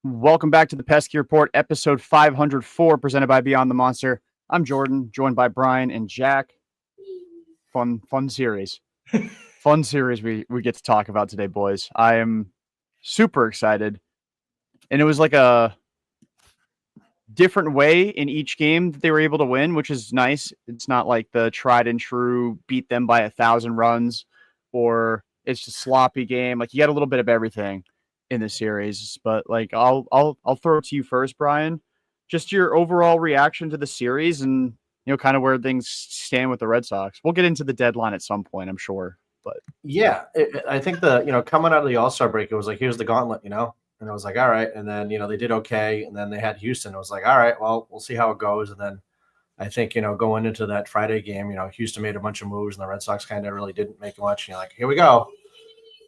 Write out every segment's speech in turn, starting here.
Welcome back to the Pesky Report, episode 504, presented by Beyond the Monster. I'm Jordan, joined by Brian and Jack. Fun series. Fun series we get to talk about today, boys. I am super excited. And it was like a different way in each game that they were able to win, which is nice. It's not like the tried and true beat them by 1,000 runs, or it's just a sloppy game. Like, you got a little bit of everything in the series, but like I'll throw it to you first, Brian. Just your overall reaction to the series, and kind of where things stand with the Red Sox. We'll get into the deadline at some point, I'm sure. But yeah, I think coming out of the All-Star break, it was like, here's the gauntlet, and it was like, all right, and then they did okay, and then they had Houston. It was like, all right, well, we'll see how it goes, and then I think going into that Friday game, Houston made a bunch of moves, and the Red Sox kind of really didn't make much. And you're like, here we go,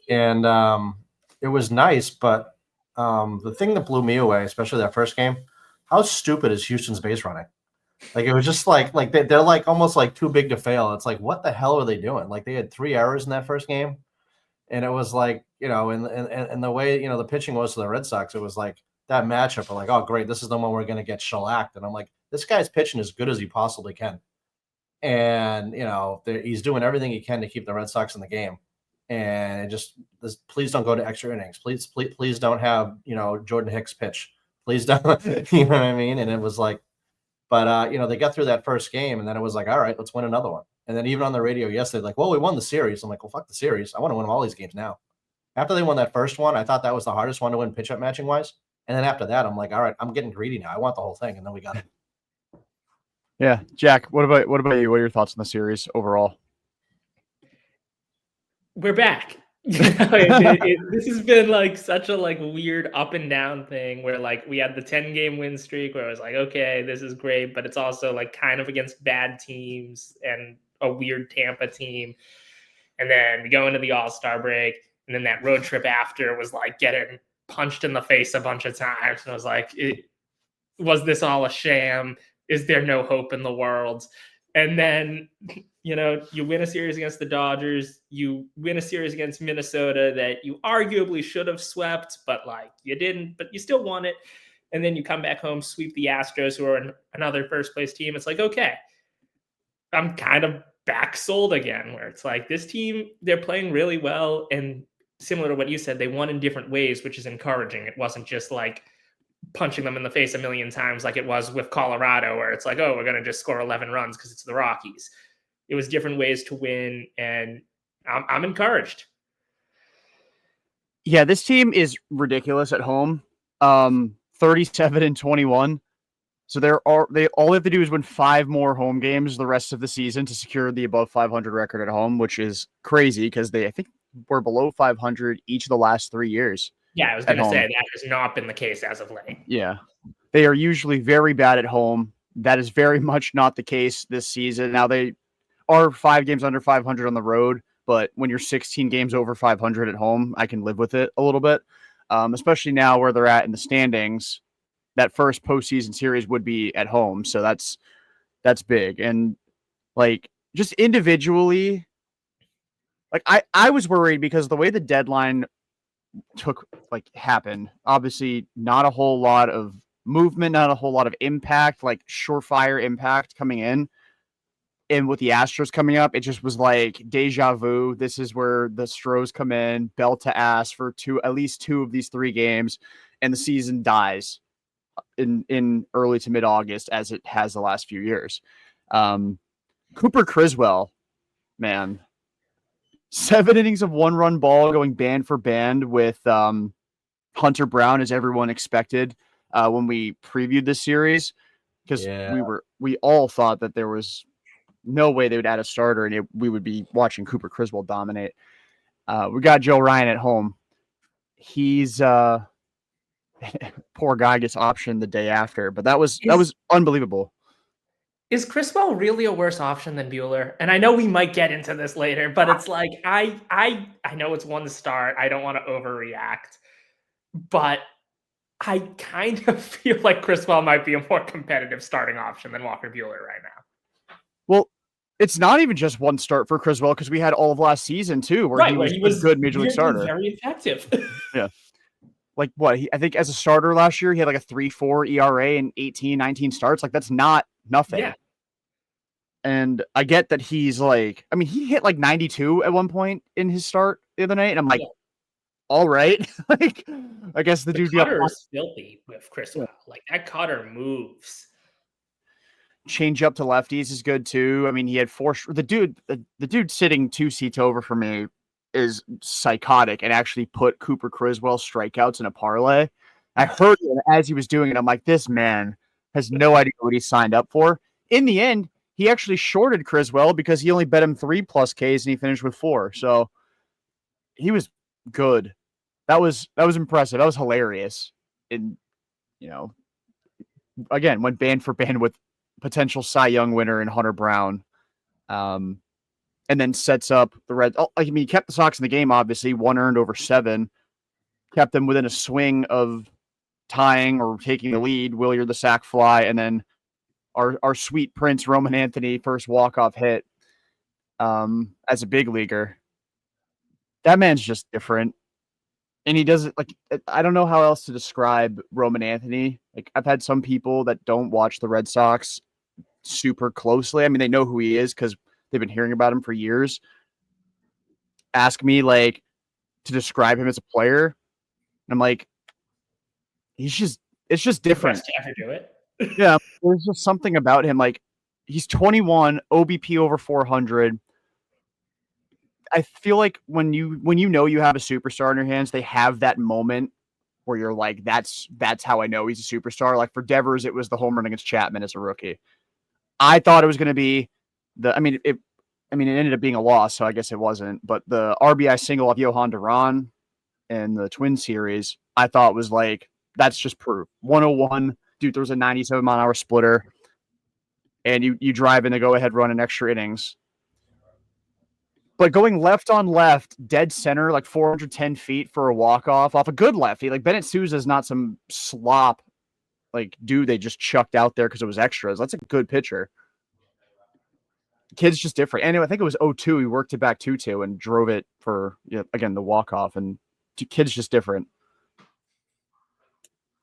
and it was nice, but the thing that blew me away, especially that first game, how stupid is Houston's base running? Like, it was just like they're like almost like too big to fail. It's like, what the hell are they doing? Like, they had 3 errors in that first game, and it was like, and the way the pitching was to the Red Sox, it was like that matchup. We're like, oh great, this is the one we're going to get shellacked, and I'm like, this guy's pitching as good as he possibly can, and he's doing everything he can to keep the Red Sox in the game. And please don't go to extra innings. Please don't have, Jordan Hicks pitch. Please don't, you know what I mean? And it was like, but, they got through that first game, and then it was like, all right, let's win another one. And then even on the radio yesterday, like, well, we won the series. I'm like, well, fuck the series. I want to win all these games now. After they won that first one, I thought that was the hardest one to win pitch-up matching wise. And then after that, I'm like, all right, I'm getting greedy now. I want the whole thing. And then we got it. Yeah. Jack, what about you? What are your thoughts on the series overall? We're back. This has been like such a weird up and down thing where we had the 10-game win streak where I was like, okay, this is great, but it's also kind of against bad teams and a weird Tampa team. And then we go into the All-Star break, and then that road trip after was getting punched in the face a bunch of times. And I was like, was this all a sham? Is there no hope in the world? And then, you win a series against the Dodgers, you win a series against Minnesota that you arguably should have swept, but you didn't, but you still won it. And then you come back home, sweep the Astros, who are another first place team. It's like, okay, I'm kind of back sold again, where it's like this team, they're playing really well. And similar to what you said, they won in different ways, which is encouraging. It wasn't just punching them in the face a million times like it was with Colorado, where it's like, oh, we're going to just score 11 runs because it's the Rockies. It was different ways to win, and I'm encouraged. Yeah, this team is ridiculous at home. 37-21. So they all they have to do is win 5 more home games the rest of the season to secure the above 500 record at home, which is crazy because I think were below 500 each of the last 3 years. Yeah, I was going to say that has not been the case as of late. Yeah. They are usually very bad at home. That is very much not the case this season. Now, they are 5 games under 500 on the road, but when you're 16 games over 500 at home, I can live with it a little bit, especially now where they're at in the standings. That first postseason series would be at home, so that's big. And, just individually, I was worried because the way the deadline happened, obviously not a whole lot of movement, not a whole lot of impact, surefire impact coming in. And with the Astros coming up, it just was like deja vu. This is where the Stros come in, belt to ass for at least 2 of these 3 games, and the season dies in early to mid-August, as it has the last few years. Cooper Criswell, man, 7 innings of 1-run ball going band for band with Hunter Brown, as everyone expected when we previewed this series, because we all thought that there was no way they would add a starter and we would be watching Cooper Criswell dominate. We got Joe Ryan at home. He's poor guy gets optioned the day after. But that was unbelievable. Is Criswell really a worse option than Buehler? And I know we might get into this later, but it's like I know it's one start. I don't want to overreact, but I kind of feel like Criswell might be a more competitive starting option than Walker Buehler right now. Well, it's not even just one start for Criswell because we had all of last season too, where he was a good major league starter, very effective. Yeah. Like what? I think as a starter last year, he had like a 3.4 ERA and 18, 19 starts. Like that's not nothing. Yeah. And I get that he's like, I mean, he hit like 92 at one point in his start the other night. And I'm like, all right. Like, I guess the dude cutter is filthy with Criswell. Like that cutter moves. Change up to lefties is good too. I mean, he had the dude sitting 2 seats over for me is psychotic and actually put Cooper Criswell strikeouts in a parlay. I heard it as he was doing it. I'm like, this man has no idea what he signed up for. In the end, he actually shorted Criswell because he only bet him 3+ Ks and he finished with 4. So he was good. That was impressive. That was hilarious. And, again, went band for band with potential Cy Young winner in Hunter Brown. And then sets up the Reds. I mean, he kept the Sox in the game, obviously. 1 earned over 7. Kept them within a swing of tying or taking the lead. Willier the sac fly. And then our sweet prince, Roman Anthony, first walk-off hit as a big leaguer. That man's just different. And he does it like, I don't know how else to describe Roman Anthony. Like, I've had some people that don't watch the Red Sox super closely. I mean, they know who he is because they've been hearing about him for years. Ask me like to describe him as a player. And I'm like, it's just different. Best to ever do it. Yeah. There's just something about him. Like he's 21, OBP over 400. I feel like when you you have a superstar in your hands, they have that moment where you're like, that's how I know he's a superstar. Like for Devers, it was the home run against Chapman as a rookie. I thought it was going to be it ended up being a loss, so I guess it wasn't. But the RBI single of Johan Duran in the Twin series, I thought was like, that's just proof. 101, dude, there was a 97-mile-an-hour splitter, and you drive in the go-ahead run in extra innings. But going left on left, dead center, like 410 feet for a walk-off off a good lefty. Like Bennett Sousa's not some slop, like dude they just chucked out there because it was extras. That's a good pitcher. Kid's just different. And I think it was 0-2. He worked it back 2-2 and drove it for, again, the walk-off. And kid's just different.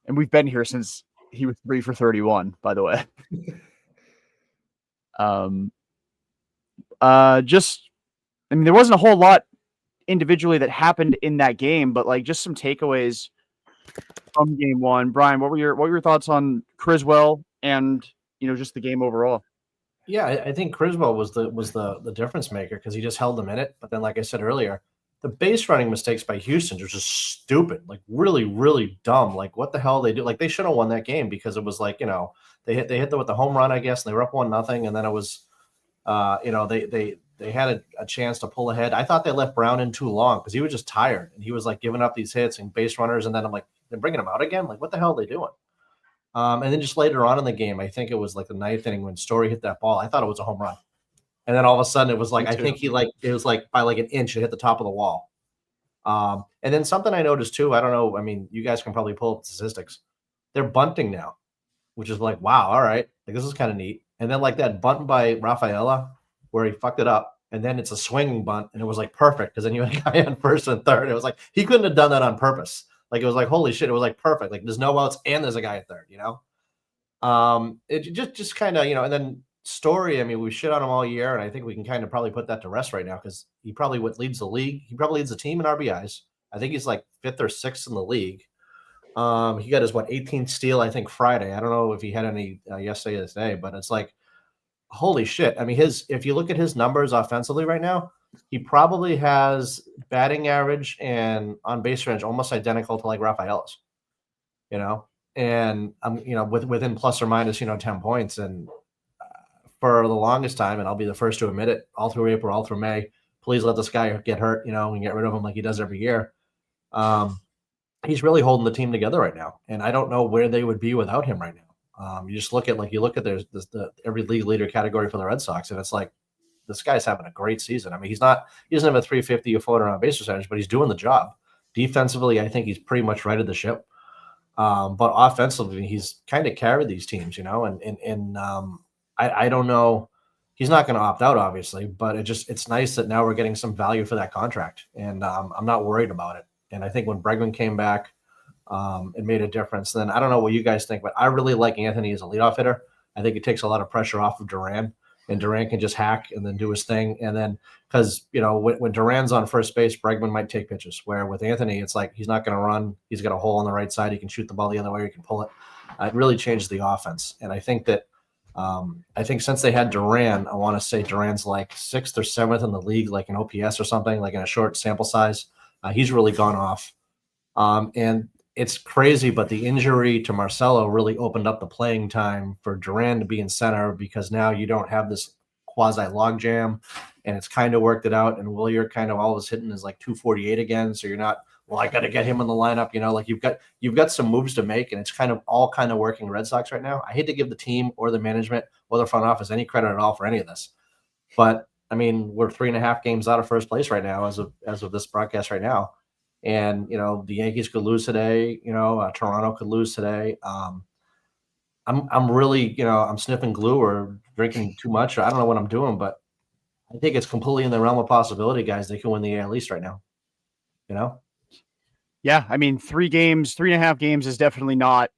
And we've been here since he was 3 for 31, by the way. There wasn't a whole lot individually that happened in that game, but like just some takeaways from game one. Brian, what were your thoughts on Criswell and just the game overall? Yeah, I think Criswell was the difference maker because he just held them in it. But then, like I said earlier, the base running mistakes by Houston were just stupid, like really, really dumb. Like what the hell they do? Like they should have won that game because it was like they hit them with the home run, I guess, and they were up 1-0, and then it was they had a chance to pull ahead. I thought they left Brown in too long because he was just tired and he was like giving up these hits and base runners, and then I'm like, they're bringing him out again. Like what the hell are they doing? And then just later on in the game, I think it was like the 9th inning when Story hit that ball. I thought it was a home run. And then all of a sudden it was like, I think it was like by like an inch, it hit the top of the wall. And then something I noticed too, I don't know. I mean, you guys can probably pull up the statistics. They're bunting now, which is like, wow. All right. Like this is kind of neat. And then like that bunt by Rafaela where he fucked it up. And then it's a swinging bunt. And it was like perfect. Cause then you had a guy on first and third. It was like, he couldn't have done that on purpose. Like it was like, holy shit, it was like perfect. Like there's no outs and there's a guy at third, It just kind of, and then Story, I mean, we shit on him all year, and I think we can kind of probably put that to rest right now because he probably leads the league. He probably leads the team in RBIs. I think he's like 5th or 6th in the league. He got his 18th steal, I think Friday. I don't know if he had any yesterday or today, but it's like, holy shit. I mean, if you look at his numbers offensively right now, he probably has batting average and on base range almost identical to like Rafaela's, and within plus or minus 10 points. And for the longest time, and I'll be the first to admit it, all through April, all through May, please let this guy get hurt, and get rid of him like he does every year. he's really holding the team together right now. And I don't know where they would be without him right now. You just look at the every league leader category for the Red Sox, and it's like this guy's having a great season. I mean, he doesn't have a 350 or 400 on base percentage, but he's doing the job. Defensively, I think he's pretty much righted the ship. But offensively, he's kind of carried these teams, and I don't know. He's not going to opt out, obviously, but it's nice that now we're getting some value for that contract, and I'm not worried about it. And I think when Bregman came back, it made a difference. Then I don't know what you guys think, but I really like Anthony as a leadoff hitter. I think it takes a lot of pressure off of Duran, and Duran can just hack and then do his thing. And then because when Duran's on first base, Bregman might take pitches. Where with Anthony, it's like he's not going to run. He's got a hole on the right side. He can shoot the ball the other way. He can pull it. It really changes the offense. And I think that since they had Duran, I want to say Duran's like 6th or 7th in the league, like an OPS or something, like in a short sample size. He's really gone off. And it's crazy, but the injury to Marcelo really opened up the playing time for Duran to be in center, because now you don't have this quasi log jam, and it's kind of worked it out. And Willier kind of always hitting is like 248 again. So you're not, well, I got to get him in the lineup, like you've got some moves to make, and it's kind of working Red Sox right now. I hate to give the team or the management or the front office any credit at all for any of this, but I mean, we're 3.5 games out of first place right now as of this broadcast right now. And, the Yankees could lose today, Toronto could lose today. I'm really, I'm sniffing glue or drinking too much. Or I don't know what I'm doing, but I think it's completely in the realm of possibility, guys. They can win the AL East right now, Yeah, I mean, 3.5 games is definitely not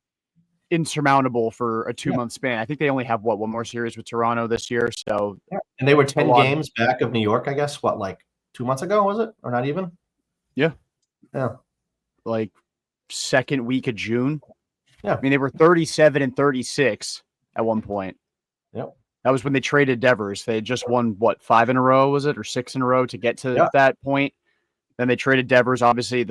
insurmountable for a 2-month span. I think they only have one more series with Toronto this year. So, and they were 10 games back of New York, I guess. What, like 2 months ago, was it, or not even? Yeah. Like second week of June. Yeah, I mean, they were 37 and 36 at one point. Yep. That was when they traded Devers. They had just won 5 in a row, was it, or 6 in a row to get to that point. Then they traded Devers. Obviously,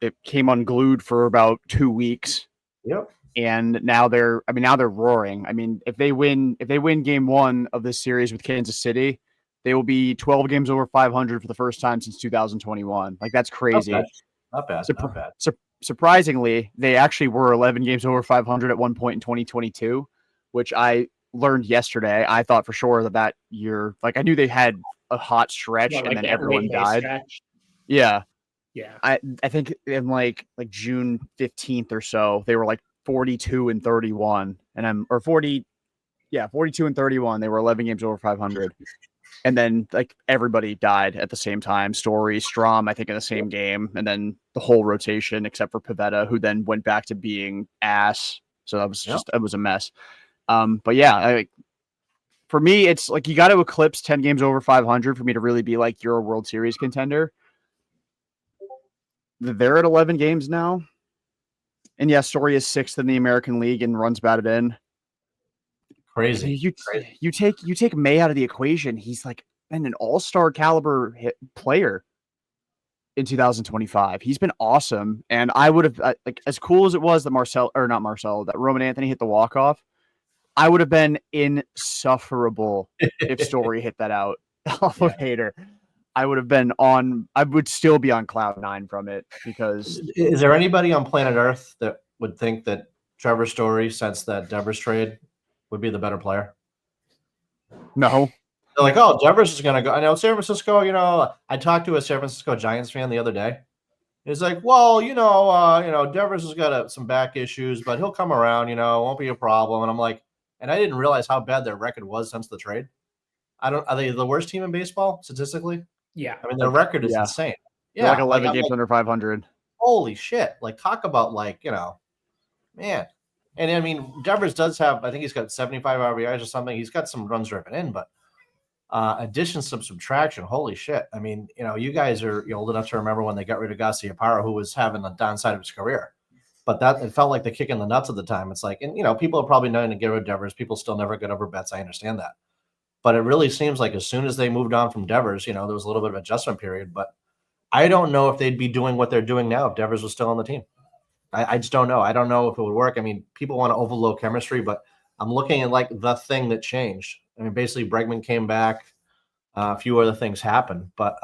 it came unglued for about 2 weeks. Yep. And now they're roaring. I mean, if they win game 1 of this series with Kansas City, they will be 12 games over 500 for the first time since 2021. Like, that's crazy. Not bad. Surprisingly, they actually were 11 games over 500 at one point in 2022, which I learned yesterday. I thought for sure that year, like, I knew they had a hot stretch and then everyone died. Stretch. Yeah. I think in like June 15th or so, they were like 42 and 31, and 42 and 31. They were 11 games over 500. And then like everybody died at the same time. Story, Strom, I think in the same game, and then the whole rotation except for Pivetta, who then went back to being ass. So that was it was a mess. But yeah, for me, it's like you got to eclipse 10 games over 500 for me to really be like you're a World Series contender. They're at 11 games now, and Story is 6th in the American League and runs batted in. Crazy. You take May out of the equation. He's like been an all-star caliber player in 2025. He's been awesome, and I would have like as cool as it was that that Roman Anthony hit the walk-off. I would have been insufferable if Story hit that out off of Hader. I would still be on cloud 9 from it, because is there anybody on planet Earth that would think that Trevor Story, since that Devers trade, would be the better player? No. They're like, oh, Devers is going to go. I know San Francisco, I talked to a San Francisco Giants fan the other day. He's like, well, Devers has got some back issues, but he'll come around, won't be a problem. And I'm like, and I didn't realize how bad their record was since the trade. Are they the worst team in baseball statistically? Yeah. I mean, their record is insane. Yeah. They're like 11 games under 500. Holy shit. Like, talk about man. And I mean, Devers does have, I think he's got 75 RBIs or something. He's got some runs driven in, but addition, subtraction, holy shit. I mean, you guys are old enough to remember when they got rid of Garciaparra, who was having the downside of his career. But it felt like the kick in the nuts at the time. It's like, and people are probably not going to get rid of Devers. People still never get over Betts. I understand that. But it really seems like as soon as they moved on from Devers, there was a little bit of adjustment period. But I don't know if they'd be doing what they're doing now if Devers was still on the team. I just don't know. I don't know if it would work. I mean, people want to overload chemistry, but I'm looking at like the thing that changed. I mean, basically Bregman came back. A few other things happened, but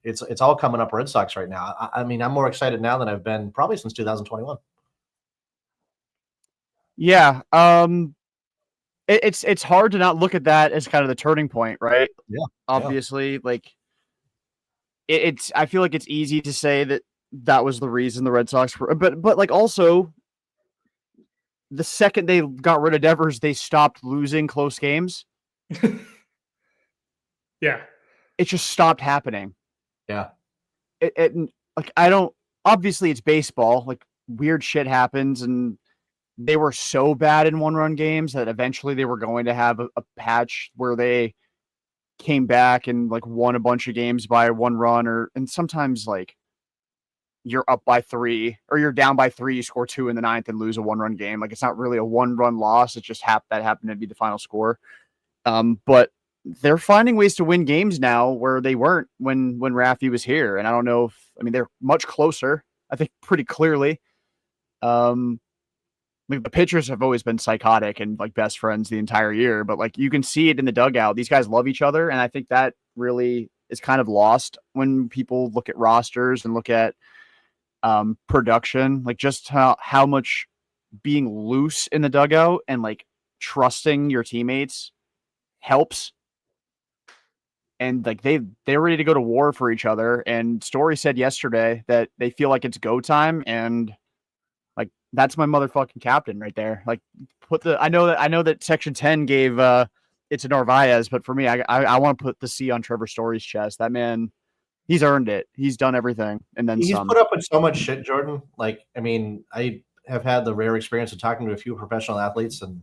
it's all coming up Red Sox right now. I mean, I'm more excited now than I've been probably since 2021. Yeah. It's hard to not look at that as kind of the turning point, right? Yeah. Obviously, like it's I feel like it's easy to say that was the reason the Red Sox were, but like also the second they got rid of Devers, they stopped losing close games. Yeah. It just stopped happening. Yeah. It like I don't obviously it's baseball, like weird shit happens, and they were so bad in one-run games that eventually they were going to have a patch where they came back and like won a bunch of games by 1 run, and sometimes like you're up by 3 or you're down by 3, you score 2 in the 9th and lose a 1-run game. Like it's not really a 1-run loss. It just that happened to be the final score. But they're finding ways to win games now where they weren't when Raffy was here. And I don't know they're much closer, I think pretty clearly. Like the pitchers have always been psychotic and like best friends the entire year, but like you can see it in the dugout. These guys love each other. And I think that really is kind of lost when people look at rosters and look at production, like just how much being loose in the dugout and like trusting your teammates helps. And like they're ready to go to war for each other. And Story said yesterday that they feel like it's go time, and like that's my motherfucking captain right there. Like I know that Section 10 gave it to Narvaez, but for me, I want to put the C on Trevor Story's chest. That man, he's earned it. He's done everything, and then He's some. put up with so much shit, Jordan. Like, I mean, I have had the rare experience of talking to a few professional athletes, and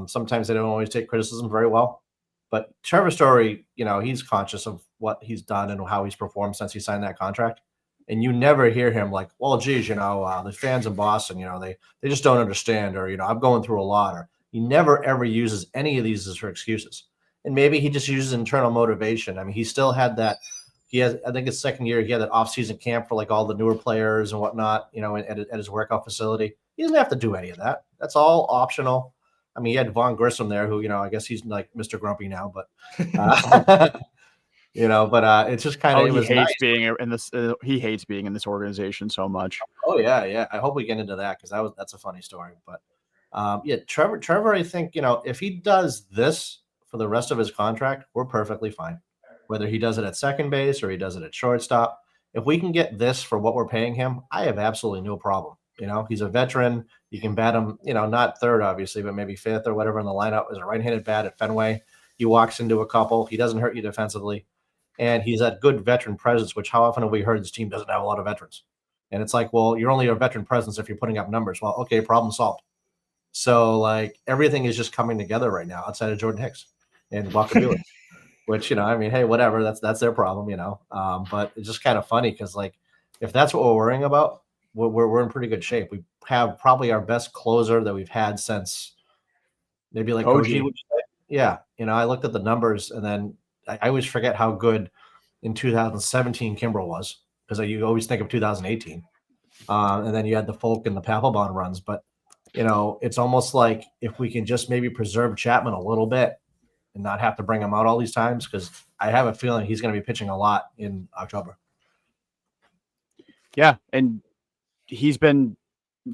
sometimes they don't always take criticism very well. But Trevor Story, he's conscious of what he's done and how he's performed since he signed that contract. And you never hear him like, well, geez, the fans in Boston, they just don't understand, or, I'm going through a lot. Or he never, ever uses any of these as for excuses. And maybe he just uses internal motivation. I mean, he still had that. I think his second year, he had that off-season camp for like all the newer players and whatnot, at his workout facility. He doesn't have to do any of that. That's all optional. I mean, he had Vaughn Grissom there, who, I guess he's like Mr. Grumpy now, but, it's just kind of, he hates nice. being in this. He hates being in this organization so much. Oh yeah. Yeah. I hope we get into that, because that's a funny story, but Trevor, I think, if he does this for the rest of his contract, we're perfectly fine. Whether he does it at second base or he does it at shortstop, if we can get this for what we're paying him, I have absolutely no problem. He's a veteran. You can bat him, not third, obviously, but maybe fifth or whatever in the lineup as a right-handed bat at Fenway. He walks into a couple. He doesn't hurt you defensively. And he's that good veteran presence, which how often have we heard this team doesn't have a lot of veterans? And it's like, well, you're only a veteran presence if you're putting up numbers. Well, okay, problem solved. So, like, everything is just coming together right now outside of Jordan Hicks and Walker Buehler. Which, hey, whatever, that's their problem, but it's just kind of funny because, like, if that's what we're worrying about, we're in pretty good shape. We have probably our best closer that we've had since maybe like Koji would say. Yeah. I looked at the numbers, and then I always forget how good in 2017 Kimbrel was, because you always think of 2018. And then you had the Folk and the Papelbon runs, but it's almost like if we can just maybe preserve Chapman a little bit and not have to bring him out all these times, because I have a feeling he's going to be pitching a lot in October. Yeah, and he's been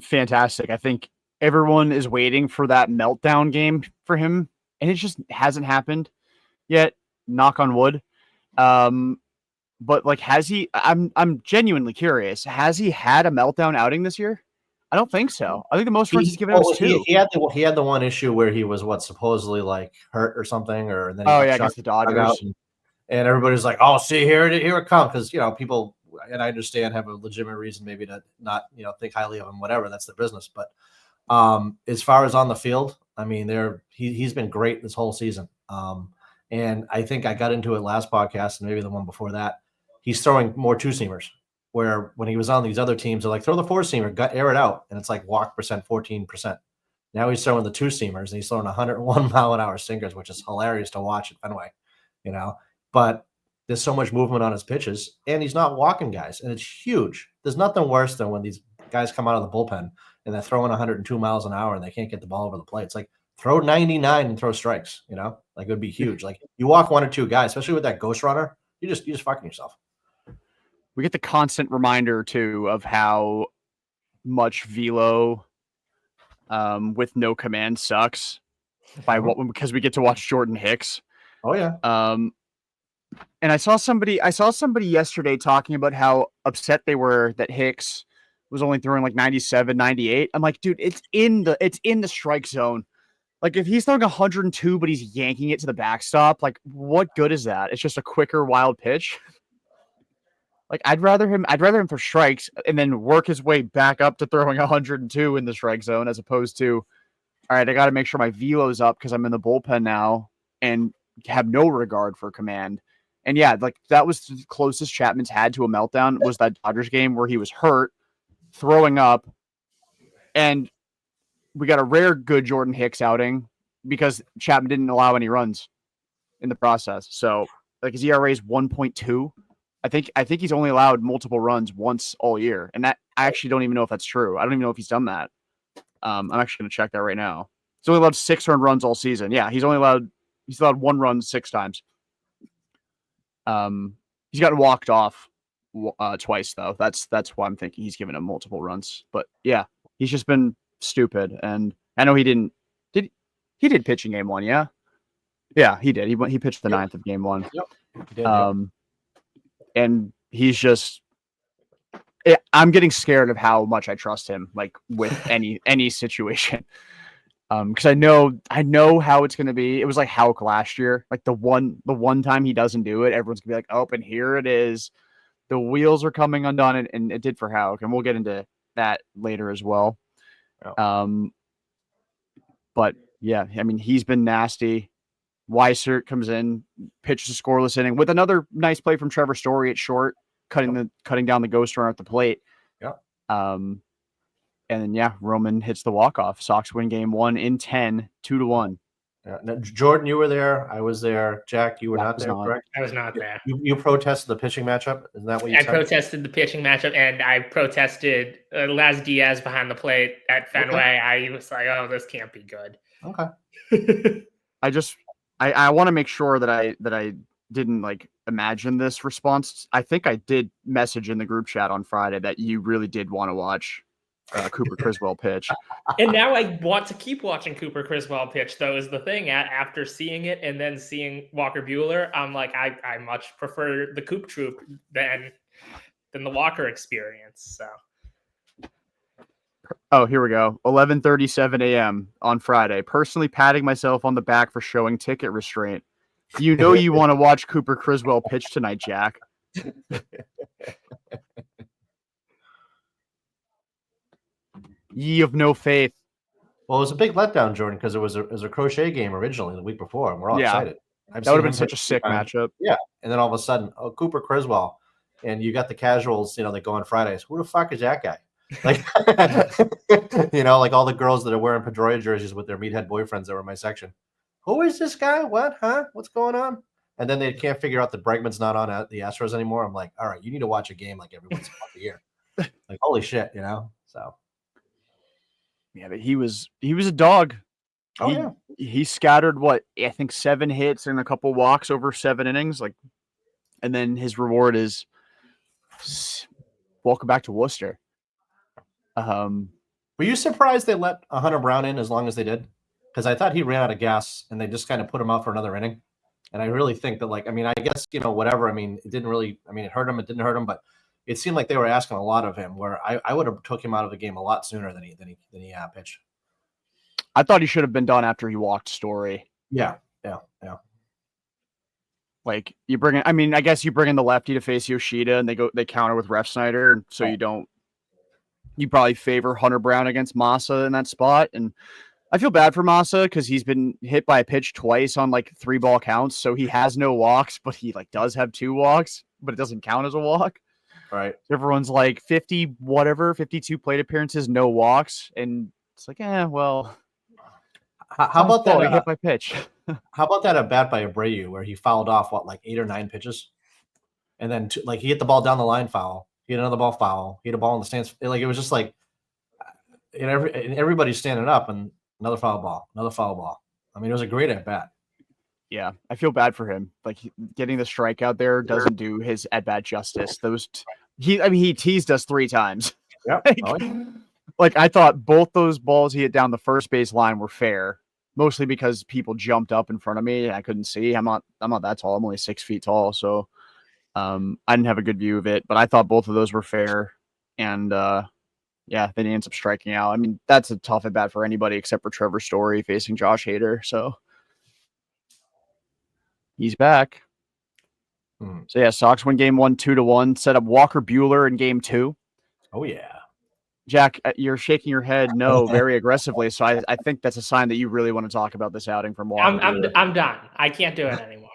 fantastic. I think everyone is waiting for that meltdown game for him, and it just hasn't happened yet. Knock on wood. But like, has he? I'm genuinely curious. Has he had a meltdown outing this year? I don't think so. I think the most runs he's given up is 2. He had the one issue where he was supposedly like hurt or something, or then against the Dodgers, and everybody's like, "Oh, see here it comes," because people, and I understand, have a legitimate reason maybe to not think highly of him. Whatever, that's their business. But as far as on the field, I mean, he's been great this whole season. And I think I got into it last podcast and maybe the one before that. He's throwing more 2-seamers. Where when he was on these other teams, they're like, throw the 4-seamer, air it out. And it's like walk percent, 14%. Now he's throwing the 2-seamers, and he's throwing 101 mile an hour sinkers, which is hilarious to watch at Fenway, but there's so much movement on his pitches, and he's not walking guys. And it's huge. There's nothing worse than when these guys come out of the bullpen and they're throwing 102 miles an hour and they can't get the ball over the plate. It's like, throw 99 and throw strikes, like it would be huge. Like you walk 1 or 2 guys, especially with that ghost runner, you just fucking yourself. we get the constant reminder too of how much velo with no command sucks because we get to watch Jordan Hicks. Oh yeah. And I saw somebody yesterday talking about how upset they were that Hicks was only throwing like 97, 98. I'm like, dude, it's in the strike zone. Like if he's throwing 102, but he's yanking it to the backstop, like what good is that? It's just a quicker, wild pitch. Like I'd rather him throw strikes and then work his way back up to throwing 102 in the strike zone as opposed to, all right, I got to make sure my velo's up because I'm in the bullpen now and have no regard for command. And yeah, like that was the closest Chapman's had to a meltdown was that Dodgers game where he was hurt, throwing up, and we got a rare good Jordan Hicks outing because Chapman didn't allow any runs in the process. So like his ERA is 1.2. I think he's only allowed multiple runs once all year, and that I actually don't even know if that's true. I don't even know if he's done that. I'm actually going to check that right now. He's only allowed 6 earned runs all season. Yeah, he's allowed 1 run 6 times. He's gotten walked off twice though. That's why I'm thinking he's given him multiple runs. But yeah, he's just been stupid. And I know he did pitch in game 1. Yeah, he did. He pitched the 9th of game 1. Yep. He did, and he's just. I'm getting scared of how much I trust him, like with any situation. Because I know how it's gonna be. It was like Houck last year. Like the one time he doesn't do it, everyone's gonna be like, "Oh, and here it is." The wheels are coming undone, and it did for Houck, and we'll get into that later as well. Yeah. But yeah, I mean, he's been nasty. Weissert comes in, pitches a scoreless inning with another nice play from Trevor Story at short, cutting down the ghost runner at the plate. Yeah. And then yeah, Roman hits the walk-off. Sox win game 1 in 10, 2-1. Yeah. Now, Jordan, you were there. I was there. Jack, you were not there, correct? I was not there. You protested the pitching matchup? Isn't that what you said? I protested the pitching matchup, and I protested Laz Diaz behind the plate at Fenway. Okay. I was like, oh, this can't be good. Okay. I want to make sure that I didn't like imagine this response. I think I did message in the group chat on Friday that you really did want to watch Cooper Criswell pitch. And now I want to keep watching Cooper Criswell pitch, though, is the thing. After seeing it and then seeing Walker Buehler, I'm like, I much prefer the Coop Troop than the Walker experience. So. Oh, here we go. 11:37 a.m. on Friday. Personally patting myself on the back for showing ticket restraint. You know you want to watch Cooper Criswell pitch tonight, Jack. Ye of no faith. Well, it was a big letdown, Jordan, because it was a crochet game originally the week before, and we're all excited. That would have been such a sick matchup. Yeah, and then all of a sudden, Cooper Criswell, and you got the casuals, that go on Fridays. Who the fuck is that guy? Like, like all the girls that are wearing Pedroia jerseys with their meathead boyfriends that were in my section. Who is this guy? What? Huh? What's going on? And then they can't figure out that Bregman's not on the Astros anymore. I'm like, all right, you need to watch a game like every once in a year. Like, holy shit, So. Yeah, but he was a dog. Oh, He scattered what I think 7 hits and a couple walks over 7 innings. Like, and then his reward is welcome back to Worcester. Were you surprised they let Hunter Brown in as long as they did? Because I thought he ran out of gas and they just kind of put him out for another inning. And I really think that, I guess, whatever. it didn't really, it hurt him. It didn't hurt him, but it seemed like they were asking a lot of him. Where I would have took him out of the game a lot sooner than he pitched. I thought he should have been done after he walked Story. Yeah. Like you bring in, I guess you bring in the lefty to face Yoshida, and they counter with Ref Snyder, so you probably favor Hunter Brown against Massa in that spot. And I feel bad for Massa because he's been hit by a pitch twice on 3 ball counts, so he has no walks, but he does have 2 walks, but it doesn't count as a walk. Right. Everyone's 52 plate appearances, no walks, and it's well. How about that? He hit by pitch. How about that at bat by Abreu where he fouled off 8 or 9 pitches, and then he hit the ball down the line foul, he hit another ball foul, he hit a ball in the stands. It was just everybody's standing up and another foul ball. It was a great at bat. Yeah, I feel bad for him. Getting the strikeout there doesn't do his at bat justice. he teased us 3 times. Yep. Like, Oh, yeah. like, I thought both those balls he hit down the first base line were fair, mostly because people jumped up in front of me and I couldn't see. I'm not that tall. I'm only 6 feet tall, so I didn't have a good view of it. But I thought both of those were fair, and yeah, then he ends up striking out. I mean, that's a tough at bat for anybody except for Trevor Story facing Josh Hader. So he's back. So yeah, Sox win game 1, 2-1. Set up Walker Buehler in game 2. Oh yeah. Jack, you're shaking your head no very aggressively, so I think that's a sign that you really want to talk about this outing from Walker. I'm done. I can't do it anymore.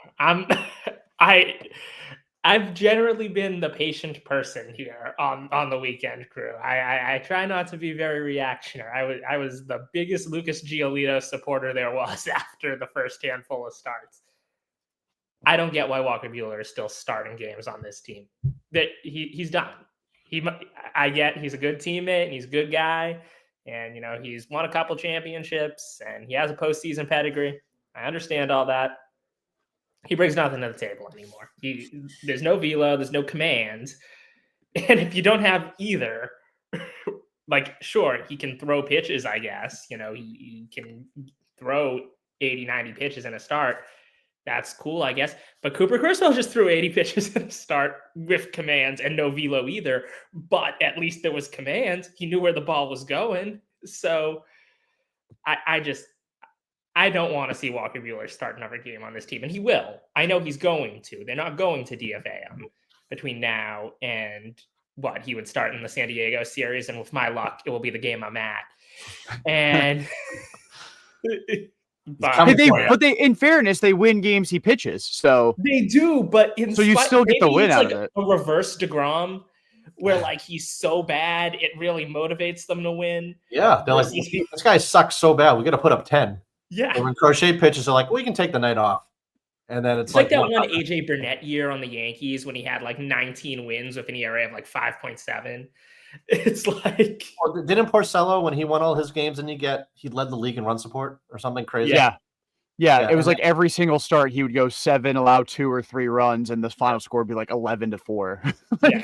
I've generally been the patient person here on the Weekend Crew. I try not to be very reactionary. I was the biggest Lucas Giolito supporter there was after the first handful of starts. I don't get why Walker Buehler is still starting games on this team. That he's done. I get he's a good teammate and he's a good guy, and he's won a couple championships and he has a postseason pedigree. I understand all that. He brings nothing to the table anymore. There's no velo, there's no command, and if you don't have either, like sure he can throw pitches. I guess he can throw 80, 90 pitches in a start. That's cool, I guess. But Cooper Criswell just threw 80 pitches in a start with commands and no velo either. But at least there was command. He knew where the ball was going. So I don't want to see Walker Buehler start another game on this team. And he will. I know he's going to. They're not going to DFA him between now and what he would start in the San Diego series. And with my luck, it will be the game I'm at. And... But they, in fairness, they win games he pitches. So they do, but so you still get the win out of it. A reverse DeGrom, where like he's so bad, it really motivates them to win. Yeah, they're like, this guy sucks so bad. We got to put up 10. Yeah. And when Crochet pitches, they're like, we can take the night off. And then it's like that one AJ Burnett year on the Yankees when he had like 19 wins with an ERA of like 5.7. It's like, didn't Porcello, when he won all his games, and he led the league in run support or something crazy? Yeah. It was like every single start he would go 7, allow 2 or 3 runs, and the final score would be like 11-4. And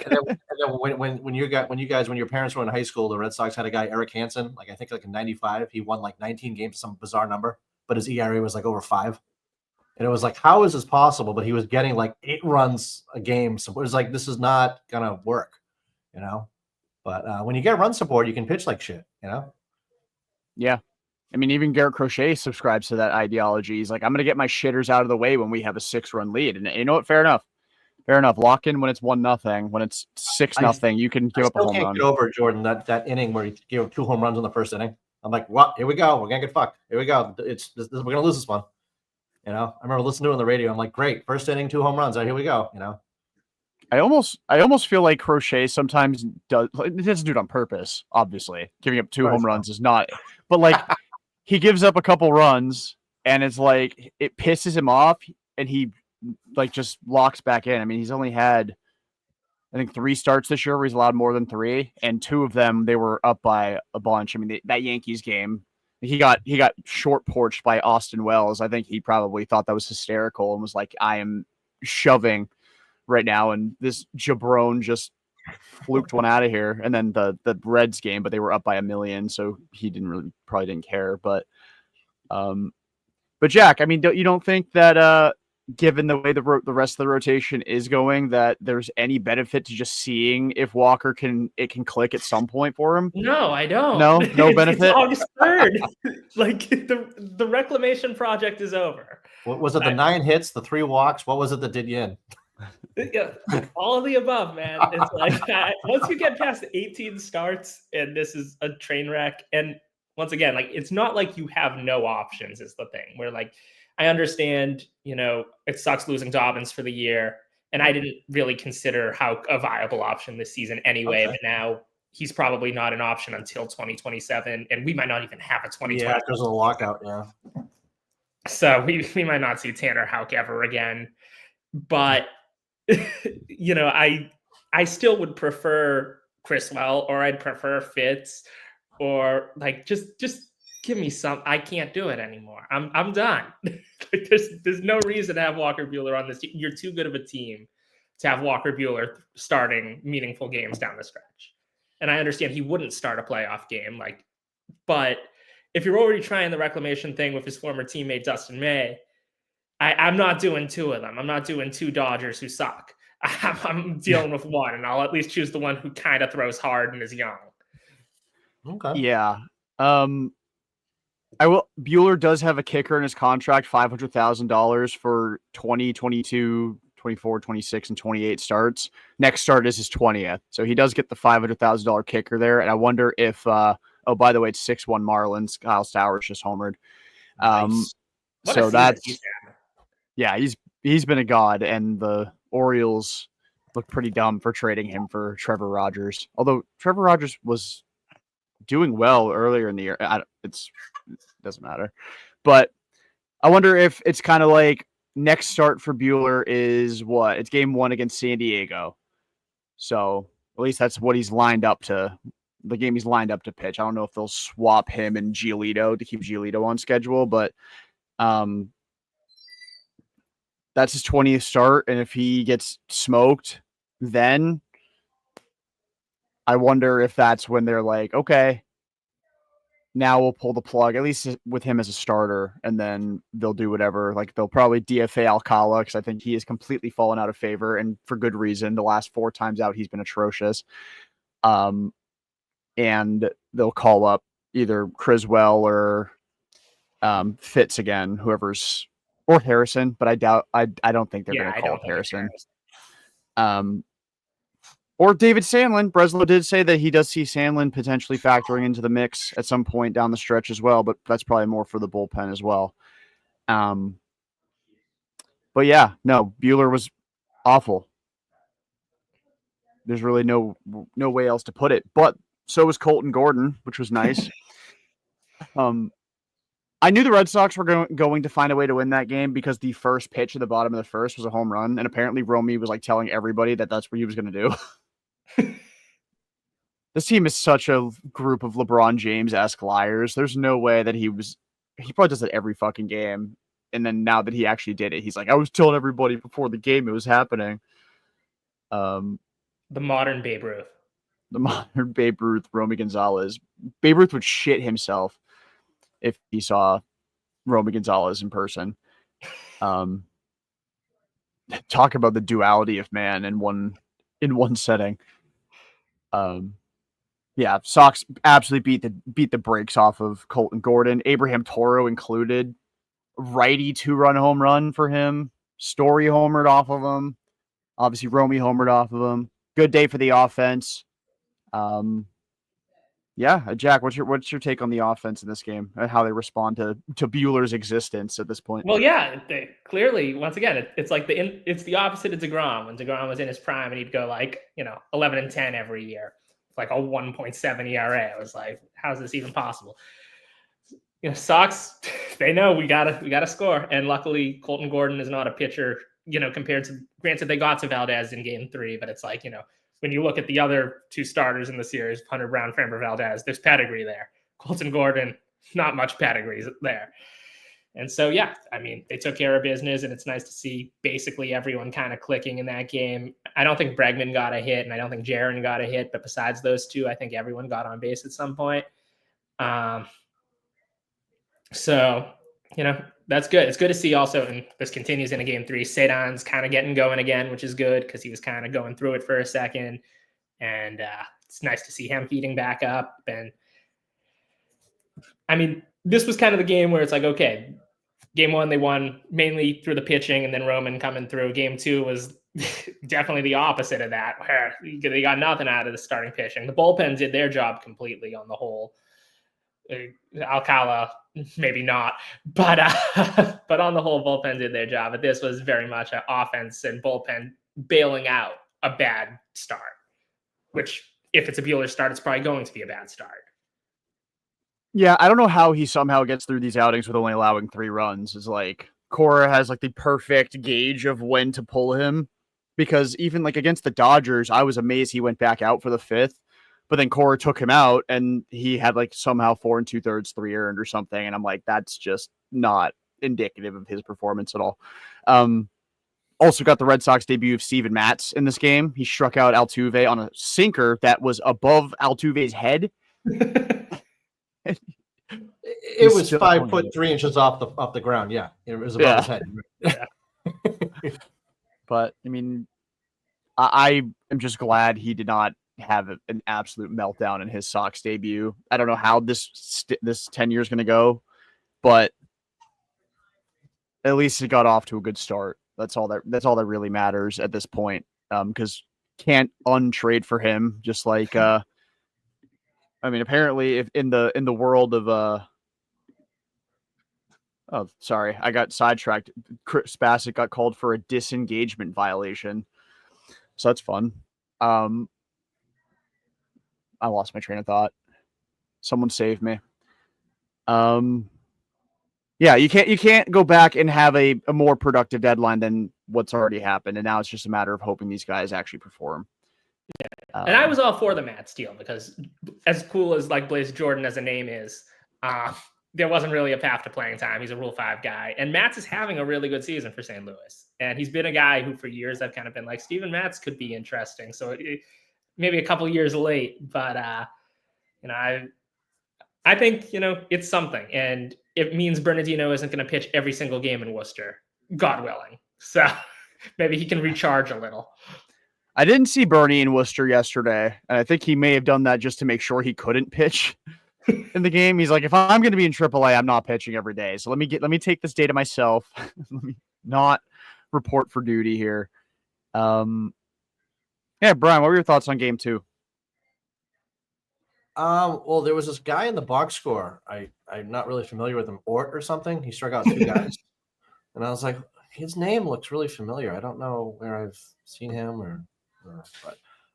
then when your parents were in high school, the Red Sox had a guy, Eric Hansen, like I think like in '95, he won like 19 games, some bizarre number, but his ERA was like over 5. And it was like, how is this possible? But he was getting like 8 runs a game. So it was like, this is not gonna work, But when you get run support, you can pitch like shit, Yeah. I mean, even Garrett Crochet subscribes to that ideology. He's like, I'm going to get my shitters out of the way when we have a 6-run lead. And you know what? Fair enough. Lock in when it's 1-0. When it's 6-0, you can give up a home run. I can't get over, Jordan, that inning where he gave up 2 home runs in the first inning. I'm like, what? Here we go. We're going to get fucked. Here we go. We're going to lose this one. I remember listening to it on the radio. I'm like, great. First inning, 2 home runs. Here we go. I almost feel like Crochet sometimes doesn't do it on purpose. Obviously, giving up 2 home runs is not. But like, he gives up a couple runs, and it's like it pisses him off, and he like just locks back in. I mean, he's only had, I think, 3 starts this year where he's allowed more than 3, and 2 of them they were up by a bunch. I mean, that Yankees game, he got short porched by Austin Wells. I think he probably thought that was hysterical and was like, I am shoving right now, and this jabron just fluked one out of here. And then the Reds game, but they were up by 1 million, so he probably didn't care. But Jack, I mean, you don't think that given the way the rest of the rotation is going, that there's any benefit to just seeing if Walker can click at some point for him? No, I don't. No benefit. It's August 3rd. Like the reclamation project is over. What was it? The 9 hits, the 3 walks. What was it that did you in? Yeah, all of the above, man. It's like once you get past 18 starts, and this is a train wreck. And once again, like it's not like you have no options. Is the thing where like I understand, it sucks losing Dobbins for the year, and I didn't really consider how a viable option this season anyway. Okay. But now he's probably not an option until 2027, and we might not even have a 2020. Yeah, because of the lockout. Yeah. So we might not see Tanner Houck ever again, but. I still would prefer Criswell, or I'd prefer Fitz, or like just give me some. I can't do it anymore. I'm done. Like, there's no reason to have Walker Buehler on this team. You're too good of a team to have Walker Buehler starting meaningful games down the stretch. And I understand he wouldn't start a playoff game, but if you're already trying the reclamation thing with his former teammate Dustin May, I'm not doing two of them. I'm not doing two Dodgers who suck. I'm dealing with one, and I'll at least choose the one who kind of throws hard and is young. Okay. Yeah. Buehler does have a kicker in his contract, $500,000 for 20, 22, 24, 26, and 28 starts. Next start is his 20th. So he does get the $500,000 kicker there. And I wonder if, by the way, it's 6-1 Marlins. Kyle Stowers just homered. Nice. So that's, yeah, he's been a god. And the Orioles look pretty dumb for trading him for Trevor Rogers. Although Trevor Rogers was doing well earlier in the year. It doesn't matter. But I wonder if it's kind of like next start for Buehler is what? It's game 1 against San Diego. So at least that's what he's lined up to. The game he's lined up to pitch. I don't know if they'll swap him and Giolito to keep Giolito on schedule, but that's his 20th start. And if he gets smoked, then I wonder if that's when they're like, okay, now we'll pull the plug, at least with him as a starter, and then they'll do whatever. Like they'll probably DFA Alcala because I think he has completely fallen out of favor, and for good reason. The last 4 times out, he's been atrocious. And they'll call up either Criswell or Fitz again, or Harrison, but I don't think they're going to call up Harrison. Or David Sandlin. Breslow did say that he does see Sandlin potentially factoring into the mix at some point down the stretch as well, but that's probably more for the bullpen as well. But yeah, no, Buehler was awful. There's really no way else to put it. But so was Colton Gordon, which was nice. I knew the Red Sox were going to find a way to win that game because the first pitch at the bottom of the first was a home run, and apparently Romy was like telling everybody that that's what he was going to do. This team is such a group of LeBron James-esque liars. There's no way that he probably does it every fucking game. And then now that he actually did it, he's like, I was telling everybody before the game it was happening. The modern Babe Ruth. The modern Babe Ruth, Romy Gonzalez. Babe Ruth would shit himself if he saw Romy Gonzalez in person. Talk about the duality of man in one setting. Yeah, Sox absolutely beat the brakes off of Colton Gordon. Abraham Toro included. Righty 2-run home run for him. Story homered off of him. Obviously, Romy homered off of him. Good day for the offense. Yeah, Jack, what's your take on the offense in this game and how they respond to Buehler's existence at this point? Well, yeah, they clearly, once again, it's like it's the opposite of DeGrom. When DeGrom was in his prime and he'd go 11-10 every year, like a 1.7 ERA. I was like, how's this even possible? Sox, they know we gotta score, and luckily Colton Gordon is not a pitcher. Compared to, granted, they got to Valdez in Game 3, but it's like when you look at the other 2 starters in the series, Hunter Brown, Framber Valdez, there's pedigree there. Colton Gordon, not much pedigree there. And so, yeah, I mean, they took care of business, and it's nice to see basically everyone kind of clicking in that game. I don't think Bregman got a hit, and I don't think Jaron got a hit, but besides those 2, I think everyone got on base at some point. So, that's good. It's good to see also, and this continues into Game 3, Cedon's kind of getting going again, which is good because he was kind of going through it for a second. And it's nice to see him heating back up. And I mean, this was kind of the game where it's like, okay, Game 1, they won mainly through the pitching and then Roman coming through. Game 2 was definitely the opposite of that, where they got nothing out of the starting pitching. The bullpen did their job completely on the whole. Alcala, maybe not, but on the whole, bullpen did their job. But this was very much an offense and bullpen bailing out a bad start, which if it's a Buehler start, it's probably going to be a bad start. Yeah, I don't know how he somehow gets through these outings with only allowing 3 runs. It's like Cora has like the perfect gauge of when to pull him, because even like against the Dodgers, I was amazed he went back out for the 5th. But then Cora took him out and he had like somehow 4 2/3, 3 earned or something. And I'm like, that's just not indicative of his performance at all. Also got the Red Sox debut of Steven Matz in this game. He struck out Altuve on a sinker that was above Altuve's head. It was 5'3" off the ground. Yeah, it was above his head. Yeah. But I mean, I am just glad he did not have an absolute meltdown in his Sox debut. I don't know how this 10 years going to go, but at least it got off to a good start. That's all that really matters at this point. Because can't untrade for him. Just like I mean, apparently, if in the world of oh, sorry, I got sidetracked. Chris Bassett got called for a disengagement violation, so that's fun. I lost my train of thought. Someone save me. Yeah, you can't go back and have a more productive deadline than what's already happened, and now it's just a matter of hoping these guys actually perform. Yeah. And I was all for the Matz deal because as cool as like Blaze Jordan as a name is, there wasn't really a path to playing time. He's a Rule 5 guy. And Matz is having a really good season for St. Louis. And he's been a guy who for years I've kind of been like, Steven Matz could be interesting. So maybe a couple years late, but I think, it's something. And it means Bernardino isn't going to pitch every single game in Worcester, God willing. So maybe he can recharge a little. I didn't see Bernie in Worcester yesterday, and I think he may have done that just to make sure he couldn't pitch in the game. He's like, if I'm going to be in AAA, I'm not pitching every day. So let me take this data myself. Let me not report for duty here. Yeah, Brian, what were your thoughts on game 2? Well, there was this guy in the box score. I'm not really familiar with him, Ort or something. He struck out 2 guys, and I was like, his name looks really familiar. I don't know where I've seen him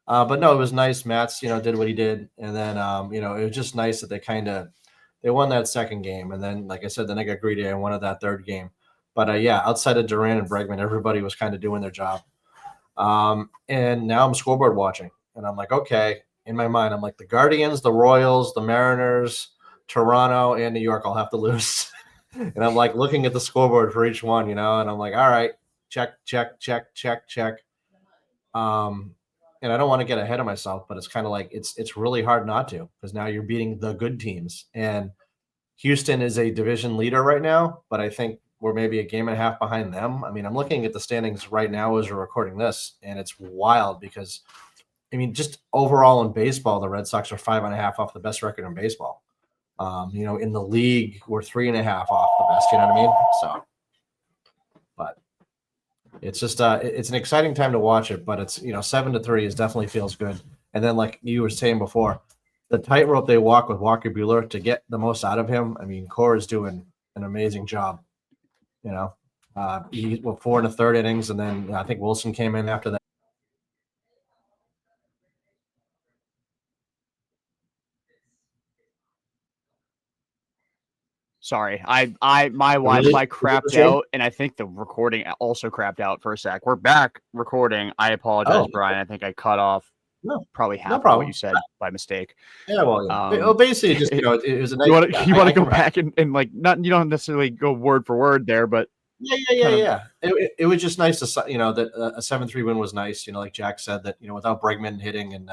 but no, it was nice. Matz, did what he did, and then it was just nice that they won that second game, and then like I said, then they got greedy and won that third game. But yeah, outside of Duran and Bregman, everybody was kind of doing their job. And now I'm scoreboard watching, and I'm like, okay. In my mind, I'm like, the Guardians, the Royals, the Mariners, Toronto, and New York all have to lose. And I'm like looking at the scoreboard for each one, and I'm like, all right, check. And I don't want to get ahead of myself, but it's kind of like it's really hard not to, because now you're beating the good teams. And Houston is a division leader right now, but I think we're maybe a game and a half behind them. I mean, I'm looking at the standings right now as we're recording this, and it's wild because, I mean, just overall in baseball, the Red Sox are 5.5 off the best record in baseball. In the league, we're 3.5 off the best. You know what I mean? So, but it's just it's an exciting time to watch it. But it's 7-3 is definitely feels good. And then, like you were saying before, the tightrope they walk with Walker Buehler to get the most out of him. I mean, Core is doing an amazing job. He went 4 1/3 innings, and then I think Wilson came in after that. Sorry, my Wi-Fi crapped out, and I think the recording also crapped out for a sec. We're back recording. I apologize, Brian. I think I cut off probably half of what you said by mistake. Yeah, well, basically, just it was a nice. You want to go back and like not, you don't necessarily go word for word there, but yeah. It was just nice to that a 7-3 win was nice. Like Jack said, that without Bregman hitting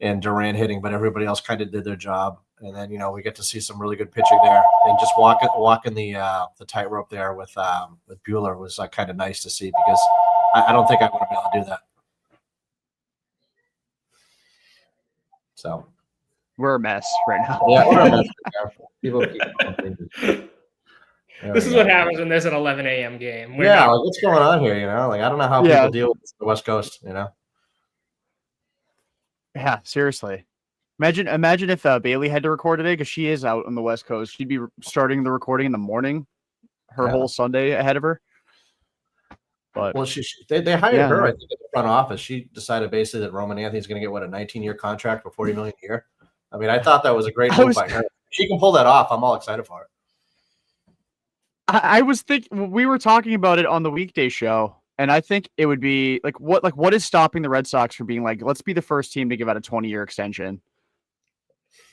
and Duran hitting, but everybody else kind of did their job. And then we get to see some really good pitching there, and just walking the tightrope there with Buehler was kind of nice to see, because I don't think I would have been able to do that. So we're a mess right now. Yeah, we're a mess right now. This is what happens when there's an 11 a.m. game. What's going on here? I don't know how people deal with the West Coast. Yeah, seriously. Imagine if Bailey had to record today, because she is out on the West Coast. She'd be starting the recording in the morning, her whole Sunday ahead of her. But they hired her, I think, at the front office. She decided basically that Roman Anthony's going to get a 19-year contract for $40 million a year. I mean, I thought that was a great move by her. If she can pull that off, I'm all excited for it. I was thinking, we were talking about it on the weekday show, and I think it would be what is stopping the Red Sox from being like, let's be the first team to give out a 20-year extension.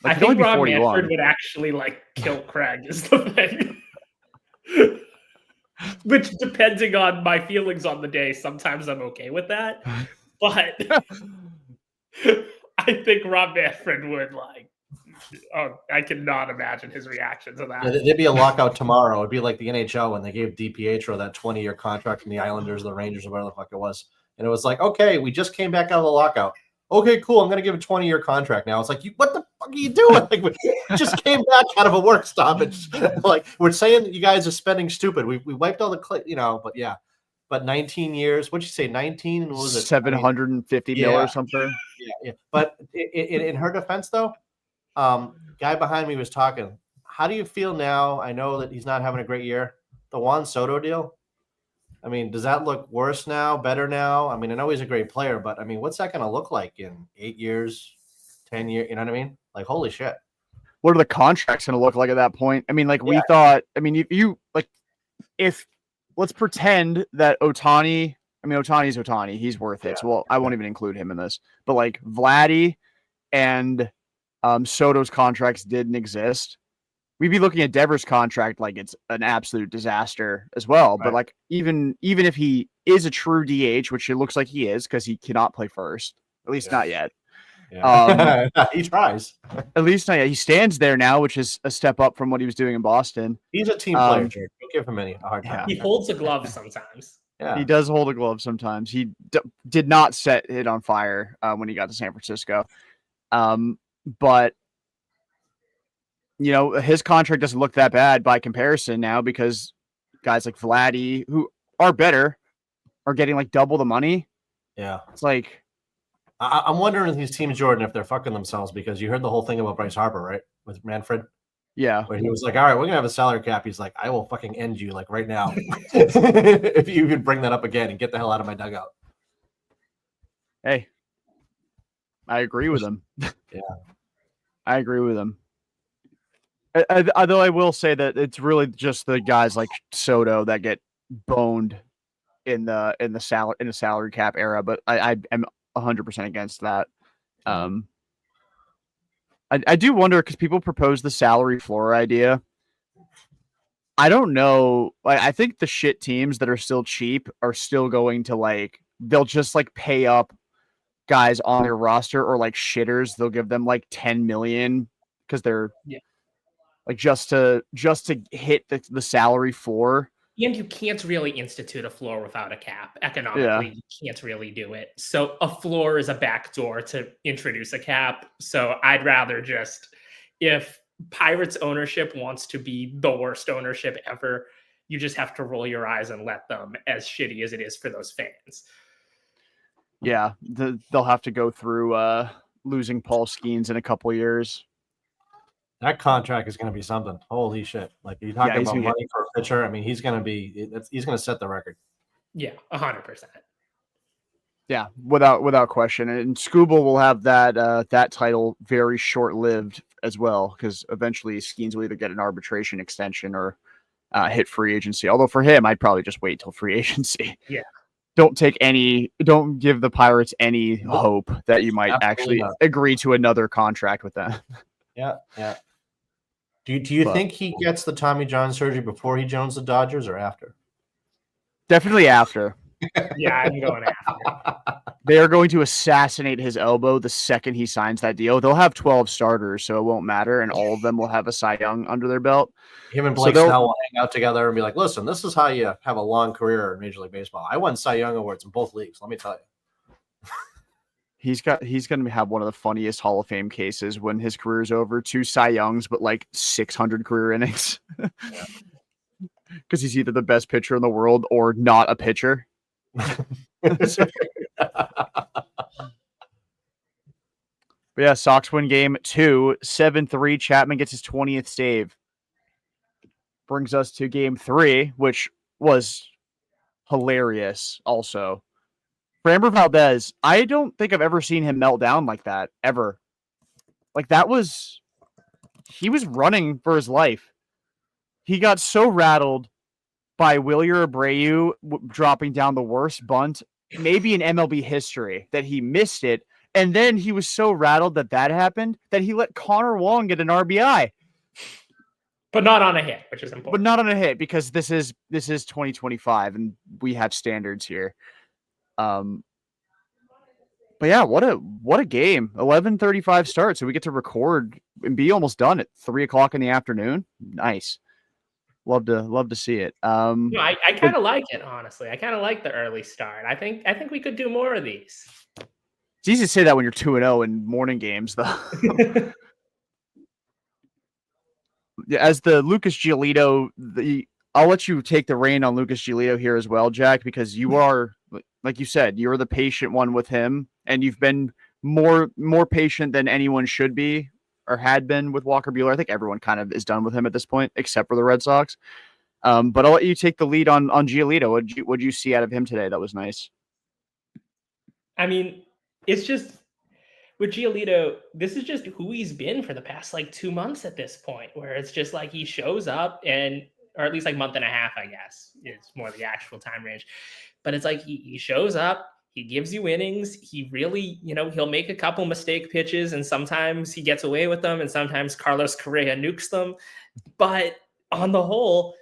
I think Rob Manfred would actually kill Craig is the thing. Which, depending on my feelings on the day, sometimes I'm okay with that. But I think Rob Manfred would I cannot imagine his reaction to that. Yeah, there'd be a lockout tomorrow. It'd be like the NHL when they gave DiPietro that 20-year contract from the Islanders, the Rangers, or whatever the fuck it was. And it was like, okay, we just came back out of the lockout. Okay, cool. I'm going to give a 20-year contract now. It's like, what the fuck are you doing? Like, we just came back out of a work stoppage. Like, we're saying that you guys are spending stupid. We wiped all the, but yeah. But 19 years. What'd you say, 19? And what was it? 750 mil or something. Yeah. But in her defense, though, guy behind me was talking. How do you feel now? I know that he's not having a great year. The Juan Soto deal. I mean, does that look worse now, better now? I mean, I know he's a great player, but I mean, what's that going to look like in 8 years, 10 years? You know what I mean? Like, holy shit. What are the contracts going to look like at that point? I mean, like we thought, I mean, if let's pretend that Ohtani's Ohtani, he's worth it. Yeah. So well, I won't even include him in this, but like Vladdy and Soto's contracts didn't exist. We'd be looking at Devers' contract like it's an absolute disaster as well. Right. But like even if he is a true DH, which it looks like he is because he cannot play first, at least not yet. Yeah. He tries. At least not yet. He stands there now, which is a step up from what he was doing in Boston. He's a team player. Don't give him a hard time. He holds a glove sometimes. Yeah. He does hold a glove sometimes. He did not set it on fire when he got to San Francisco. But you know, his contract doesn't look that bad by comparison now because guys like Vladdy, who are better, are getting like double the money. Yeah. It's like, I'm wondering if these teams, Jordan, if they're fucking themselves because you heard the whole thing about Bryce Harper, right? With Manfred. Yeah. Where he was like, all right, we're going to have a salary cap. He's like, I will fucking end you like right now. If you even bring that up again and get the hell out of my dugout. Hey, I agree with him. Yeah. I agree with him. Although I will say that it's really just the guys like Soto that get boned in the salary cap era, but I am 100% against that. I do wonder because people propose the salary floor idea. I don't know. I think the shit teams that are still cheap are still going to they'll just pay up guys on their roster or like shitters. They'll give them like 10 million because they're just to hit the salary floor. And you can't really institute a floor without a cap. Economically, you can't really do it. So a floor is a backdoor to introduce a cap. So I'd rather if Pirates ownership wants to be the worst ownership ever, you just have to roll your eyes and let them, as shitty as it is for those fans. Yeah, they'll have to go through losing Paul Skeens in a couple of years. That contract is going to be something. Holy shit. Like, you're talking about money for a pitcher. I mean, he's going to set the record. Yeah, 100%. Yeah, without question. And Scooble will have that title very short-lived as well, because eventually Skeens will either get an arbitration extension or hit free agency. Although for him, I'd probably just wait till free agency. Yeah. Don't give the Pirates any hope that you might actually agree to another contract with them. Yeah. Do you think he gets the Tommy John surgery before he joins the Dodgers or after? Definitely after. Yeah, I'm going after. They are going to assassinate his elbow the second he signs that deal. They'll have 12 starters, so it won't matter, and all of them will have a Cy Young under their belt. Him and Blake Snell will hang out together and be like, listen, this is how you have a long career in Major League Baseball. I won Cy Young awards in both leagues, let me tell you. He's going to have one of the funniest Hall of Fame cases when his career is over. 2 Cy Youngs, but like 600 career innings. Because he's either the best pitcher in the world or not a pitcher. But yeah, Sox win game 2, 7-3. Chapman gets his 20th save. Brings us to game 3, which was hilarious also. Framber Valdez, I don't think I've ever seen him melt down like that, ever. Like, he was running for his life. He got so rattled by Wilyer Abreu dropping down the worst bunt, maybe in MLB history, that he missed it. And then he was so rattled that happened that he let Connor Wong get an RBI. but not on a hit, which is but important. not on a hit because this is 2025 and we have standards here. But yeah, what a game. 11:35 start, so we get to record and be almost done at 3:00 in the afternoon. Nice. Love to see it. No, I kind of like it, honestly. I kind of like the early start. I think we could do more of these. It's easy to say that when you're 2-0 in morning games, though. As the Lucas Giolito, I'll let you take the reign on Lucas Giolito here as well, Jack, because you are, like you said, you're the patient one with him, and you've been more patient than anyone should be or had been with Walker Buehler. I think everyone kind of is done with him at this point, except for the Red Sox. But I'll let you take the lead on Giolito. What'd you see out of him today that was nice? I mean, it's just with Giolito, this is just who he's been for the past like 2 months at this point, where it's just like he shows up or at least like month and a half, I guess, is more the actual time range. But it's like he shows up, he gives you innings. He really, he'll make a couple mistake pitches and sometimes he gets away with them and sometimes Carlos Correa nukes them. But on the whole,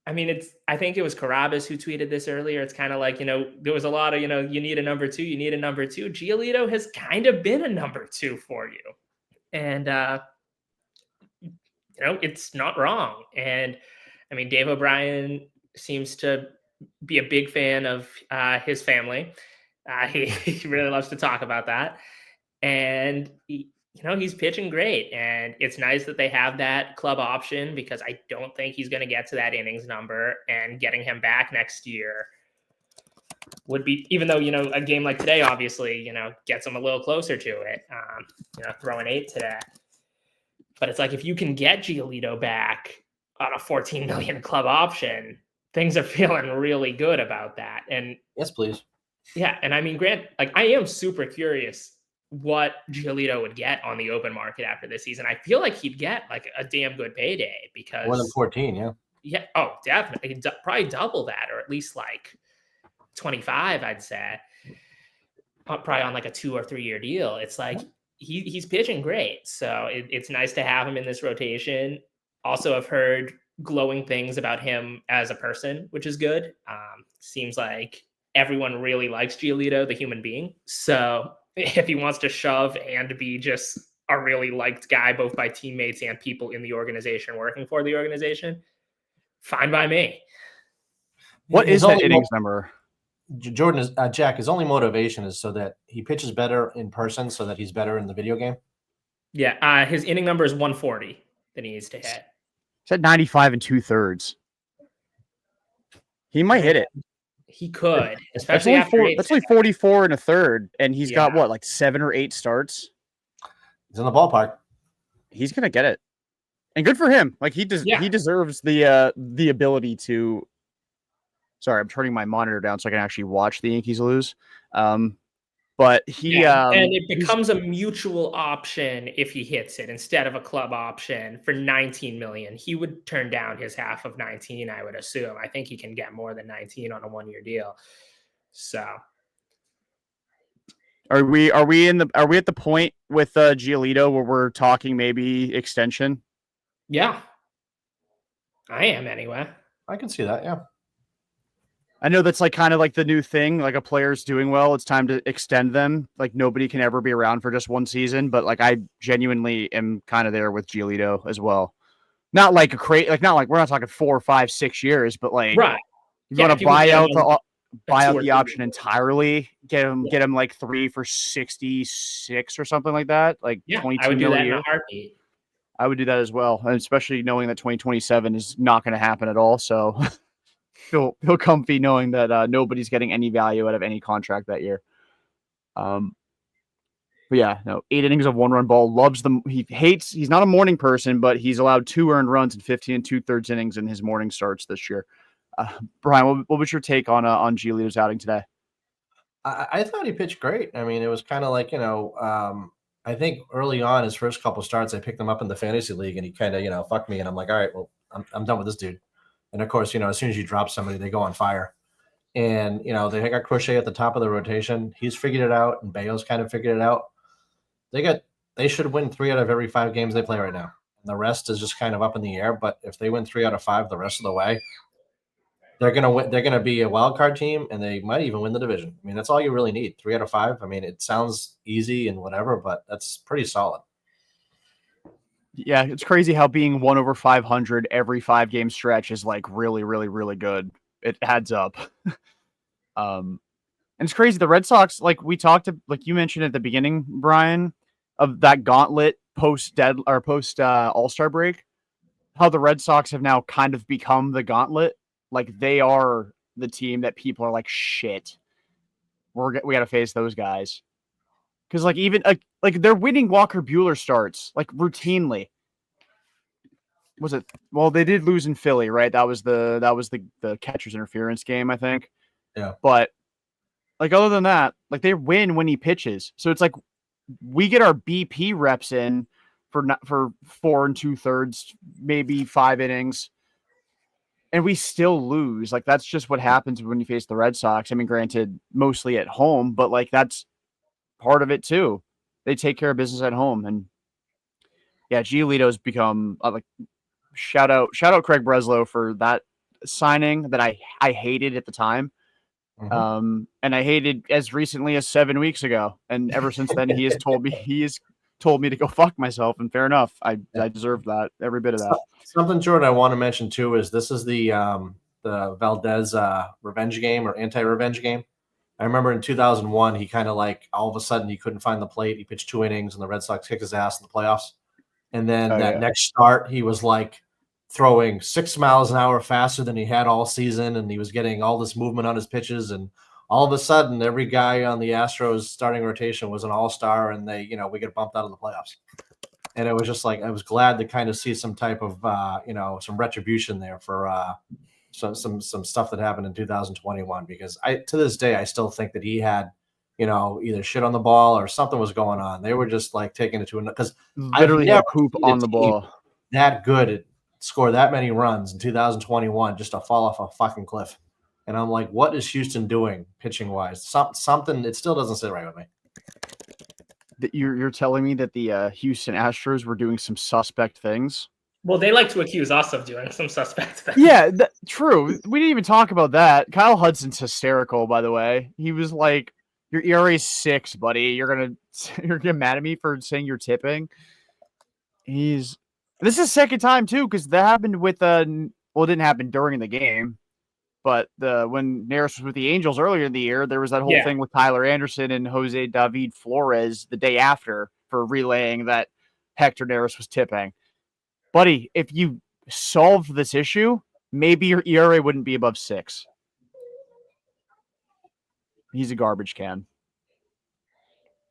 I think it was Carabas who tweeted this earlier. It's kind of like, there was a lot of, you need a number two. Giolito has kind of been a number two for you. And, it's not wrong. And I mean, Dave O'Brien seems to be a big fan of his family. He really loves to talk about that. And he's pitching great, and it's nice that they have that club option because I don't think he's going to get to that innings number, and getting him back next year would be, even though, a game like today, obviously, gets him a little closer to it, throwing 8 today. But it's like, if you can get Giolito back on a $14 million club option, things are feeling really good about that. And yes, please. Yeah. And I mean, Grant, like, I am super curious what Giolito would get on the open market after this season. I feel like he'd get like a damn good payday because more than 14. Yeah. Yeah. Oh, definitely. Probably double that, or at least like 25, I'd say. Probably on like a 2 or 3 year deal. It's like he's pitching great. So it's nice to have him in this rotation. Also, I've heard glowing things about him as a person, which is good. Seems like everyone really likes Giolito, the human being. So if he wants to shove and be just a really liked guy, both by teammates and people in the organization working for the organization, fine by me. What is that innings number? Jordan is Jack. His only motivation is so that he pitches better in person, so that he's better in the video game. Yeah, his inning number is 140 that he needs to hit. It's at 95 2/3. He might hit it. He could, especially that's only 44 1/3, and he's got what, like 7 or 8 starts. He's in the ballpark. He's gonna get it, and good for him. Like he deserves the ability to. Sorry, I'm turning my monitor down so I can actually watch the Yankees lose. But and it becomes a mutual option if he hits it instead of a club option for $19 million. He would turn down his half of 19, I would assume. I think he can get more than 19 on a 1-year deal. So, are we at the point with Giolito where we're talking maybe extension? Yeah, I am anyway. I can see that. Yeah. I know that's like kind of like the new thing, like a player's doing well, it's time to extend them. Like nobody can ever be around for just one season, but like I genuinely am kind of there with Giolito as well. Not like not like we're not talking 4, 5, 6 years, but like right. You want to buy out the option entirely, get him like 3 for 66 or something like that. Like 22 I would do that in a heartbeat. I would do that as well, and especially knowing that 2027 is not going to happen at all. So feel comfy knowing that nobody's getting any value out of any contract that year. But yeah, no, 8 innings of 1-run ball. Loves them. He's not a morning person, but he's allowed 2 earned runs in 15 2/3 innings in his morning starts this year. Brian, what was your take on Giolito's outing today? I thought he pitched great. I mean, it was kind of like, I think early on his first couple starts, I picked him up in the fantasy league and he kind of, fucked me. And I'm like, all right, well, I'm done with this dude. And of course, as soon as you drop somebody, they go on fire. And, they got Crochet at the top of the rotation. He's figured it out, and Bale's kind of figured it out. They should win 3 out of every 5 games they play right now. The rest is just kind of up in the air. But if they win 3 out of 5 the rest of the way, they're gonna win. They're gonna be a wild card team, and they might even win the division. I mean, that's all you really need. 3 out of 5. I mean, it sounds easy and whatever, but that's pretty solid. Yeah, it's crazy how being 1/500 every 5-game stretch is like really, really, really good. It adds up. And it's crazy. The Red Sox, like we talked to, like you mentioned at the beginning, Brian, of that gauntlet post All-Star break, how the Red Sox have now kind of become the gauntlet. Like they are the team that people are like, shit, we got to face those guys. Because like even like they're winning Walker Buehler starts like routinely. Was it? Well, they did lose in Philly, right? That was the catcher's interference game, I think. Yeah. But like other than that, like they win when he pitches. So it's like we get our BP reps in for 4 2/3, maybe 5 innings, and we still lose. Like that's just what happens when you face the Red Sox. I mean, granted, mostly at home, but like that's part of it too. They take care of business at home, and yeah, Giolito's become like shout out Craig Breslow for that signing that I hated at the time. Mhm. And I hated as recently as 7 weeks ago, and ever since then he has told me to go fuck myself, and fair enough. I deserve that, every bit of that. Something, Jordan, I want to mention too is this is the Valdez revenge game or anti-revenge game. I remember in 2001, he kind of like all of a sudden he couldn't find the plate. He pitched 2 innings, and the Red Sox kicked his ass in the playoffs. And then next start, he was like throwing 6 miles an hour faster than he had all season, and he was getting all this movement on his pitches. And all of a sudden, every guy on the Astros starting rotation was an all-star, and we get bumped out of the playoffs. And it was just like I was glad to kind of see some type of some retribution there for some stuff that happened in 2021, because to this day I still think that he had either shit on the ball or something was going on. They were just like taking it to another, because literally had poop on the ball that good at score that many runs in 2021 just to fall off a fucking cliff. And I'm like, what is Houston doing pitching wise? Something, it still doesn't sit right with me. That you're telling me that the Houston Astros were doing some suspect things? Well, they like to accuse us of doing some suspect things. Yeah, true. We didn't even talk about that. Kyle Hudson's hysterical, by the way. He was like, your ERA is 6, buddy. You're gonna get mad at me for saying you're tipping. This is the second time too, because that happened with it didn't happen during the game, but when Neris was with the Angels earlier in the year, there was that whole thing with Tyler Anderson and Jose David Flores the day after for relaying that Hector Neris was tipping. Buddy, if you solved this issue, maybe your ERA wouldn't be above 6. He's a garbage can.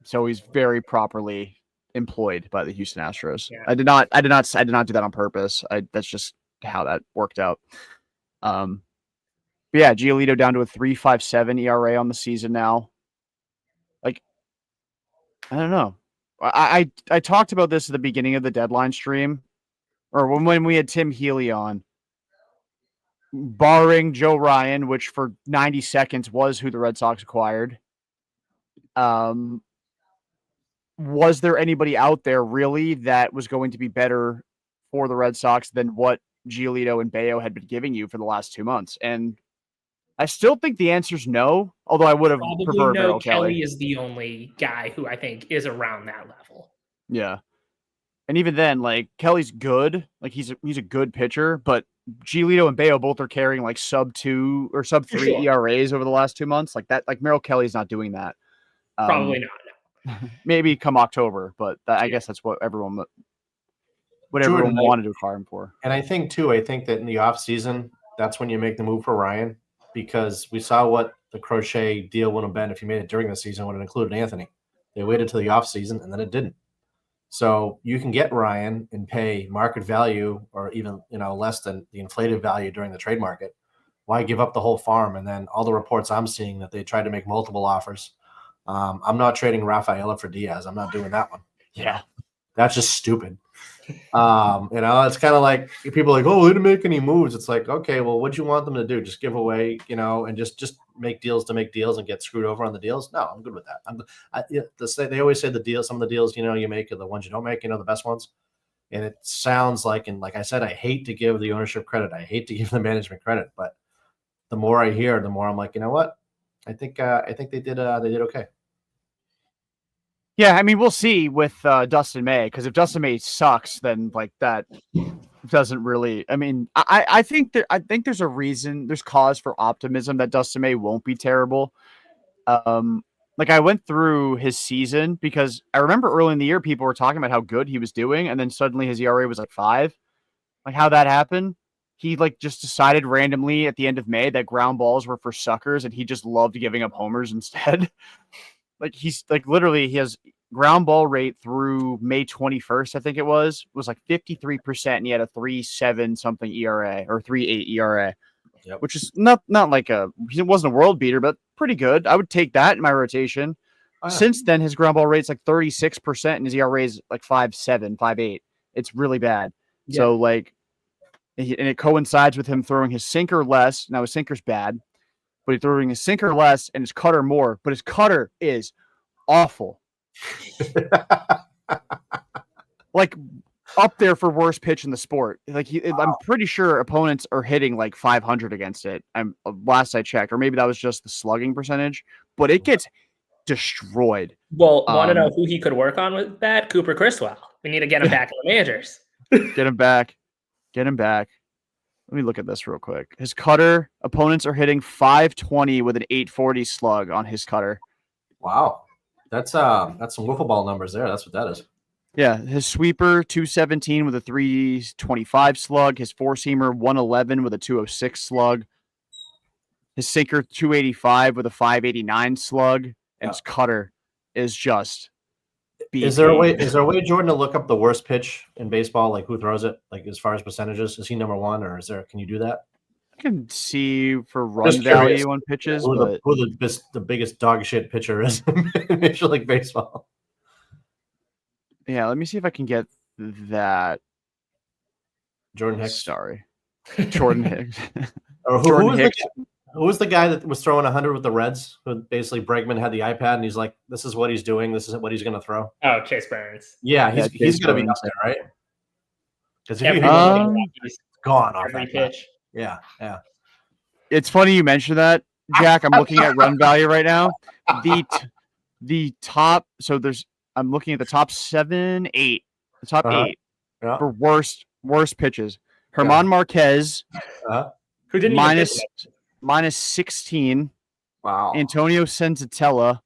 So he's very properly employed by the Houston Astros. Yeah. I did not do that on purpose. That's just how that worked out. But yeah, Giolito down to a 3.57 ERA on the season now. Like, I don't know. I talked about this at the beginning of the deadline stream, or when we had Tim Healy on. Barring Joe Ryan, which for 90 seconds was who the Red Sox acquired. Was there anybody out there really that was going to be better for the Red Sox than what Giolito and Bello had been giving you for the last 2 months? And I still think the answer is no, although I would have preferred Merrill Kelly. Kelly is the only guy who I think is around that level. Yeah. And even then, like, Kelly's good. Like, he's a good pitcher, but Giolito and Bello both are carrying like sub-2 or sub-3 ERAs over the last 2 months. Like that, like Merrill Kelly's not doing that. Probably not. No. Maybe come October, but I guess that's what everyone wanted to acquire him for. And I think that in the offseason, that's when you make the move for Ryan, because we saw what the Crochet deal would have been if you made it during the season when it included Anthony. They waited till the offseason, and then it didn't. So you can get Ryan and pay market value or even less than the inflated value during the trade market. Why give up the whole farm? And then all the reports I'm seeing that they tried to make multiple offers. I'm not trading Rafaela for Diaz. I'm not doing that one. Yeah. That's just stupid. It's kind of like people are like, oh, they didn't make any moves. It's like, okay, well, what'd you want them to do? Just give away, and just make deals to make deals and get screwed over on the deals? No, I'm good with that. They always say some of the deals, you make are the ones you don't make, the best ones. And it sounds like, and like I said, I hate to give the ownership credit. I hate to give the management credit, but the more I hear, the more I'm like, you know what? I think they did okay. Yeah, I mean, we'll see with Dustin May, because if Dustin May sucks, then like that doesn't really. I mean, I think there's a reason, there's cause for optimism that Dustin May won't be terrible. Like I went through his season because I remember early in the year people were talking about how good he was doing, and then suddenly his ERA was like 5. Like how that happened. He like just decided randomly at the end of May that ground balls were for suckers, and he just loved giving up homers instead. Like he's like literally he has ground ball rate through May 21st, I think it was like 53%, and he had a 3.7 something ERA or 3.8 ERA, which is not like it wasn't a world beater, but pretty good. I would take that in my rotation. Oh, yeah. Since then, his ground ball rate's like 36%, and his ERA is like 5.7, 5.8. It's really bad. Yeah. So like, and it coincides with him throwing his sinker less. Now his sinker's bad, but he's throwing his sinker less and his cutter more. But his cutter is awful. Like up there for worst pitch in the sport. Like I'm pretty sure opponents are hitting like 500 against it. Last I checked, or maybe that was just the slugging percentage. But it gets destroyed. Well, want to know who he could work on with that? Cooper Criswell. We need to get him back in the majors. Get him back. Get him back. Let me look at this real quick. His cutter, opponents are hitting 520 with an 840 slug on his cutter. Wow. That's some wiffle ball numbers there. That's what that is. Yeah, his sweeper 217 with a 325 slug, his four-seamer 111 with a 206 slug, his sinker 285 with a 589 slug, and his cutter is just BT. Is there a way, Jordan, to look up the worst pitch in baseball, like who throws it, like as far as percentages? Is he number one, or can you do that? I can see for run value on pitches, who but the biggest dog shit pitcher is in Major League Baseball. Yeah, let me see if I can get that. Jordan Hicks. Sorry. Jordan Hicks. Or who was the guy that was throwing 100 with the Reds? Who basically Bregman had the iPad and he's like, "This is what he's doing. This is what he's going to throw." Oh, Chase Burns. Yeah, he's going to be up there, right? Because if he's gone off every that pitch. Yeah. It's funny you mentioned that, Jack. I'm looking at run value right now. The top. So I'm looking at the top 7, 8. The top 8 for worst pitches. Herman Marquez, who didn't minus 16. Wow. Antonio Senzatella,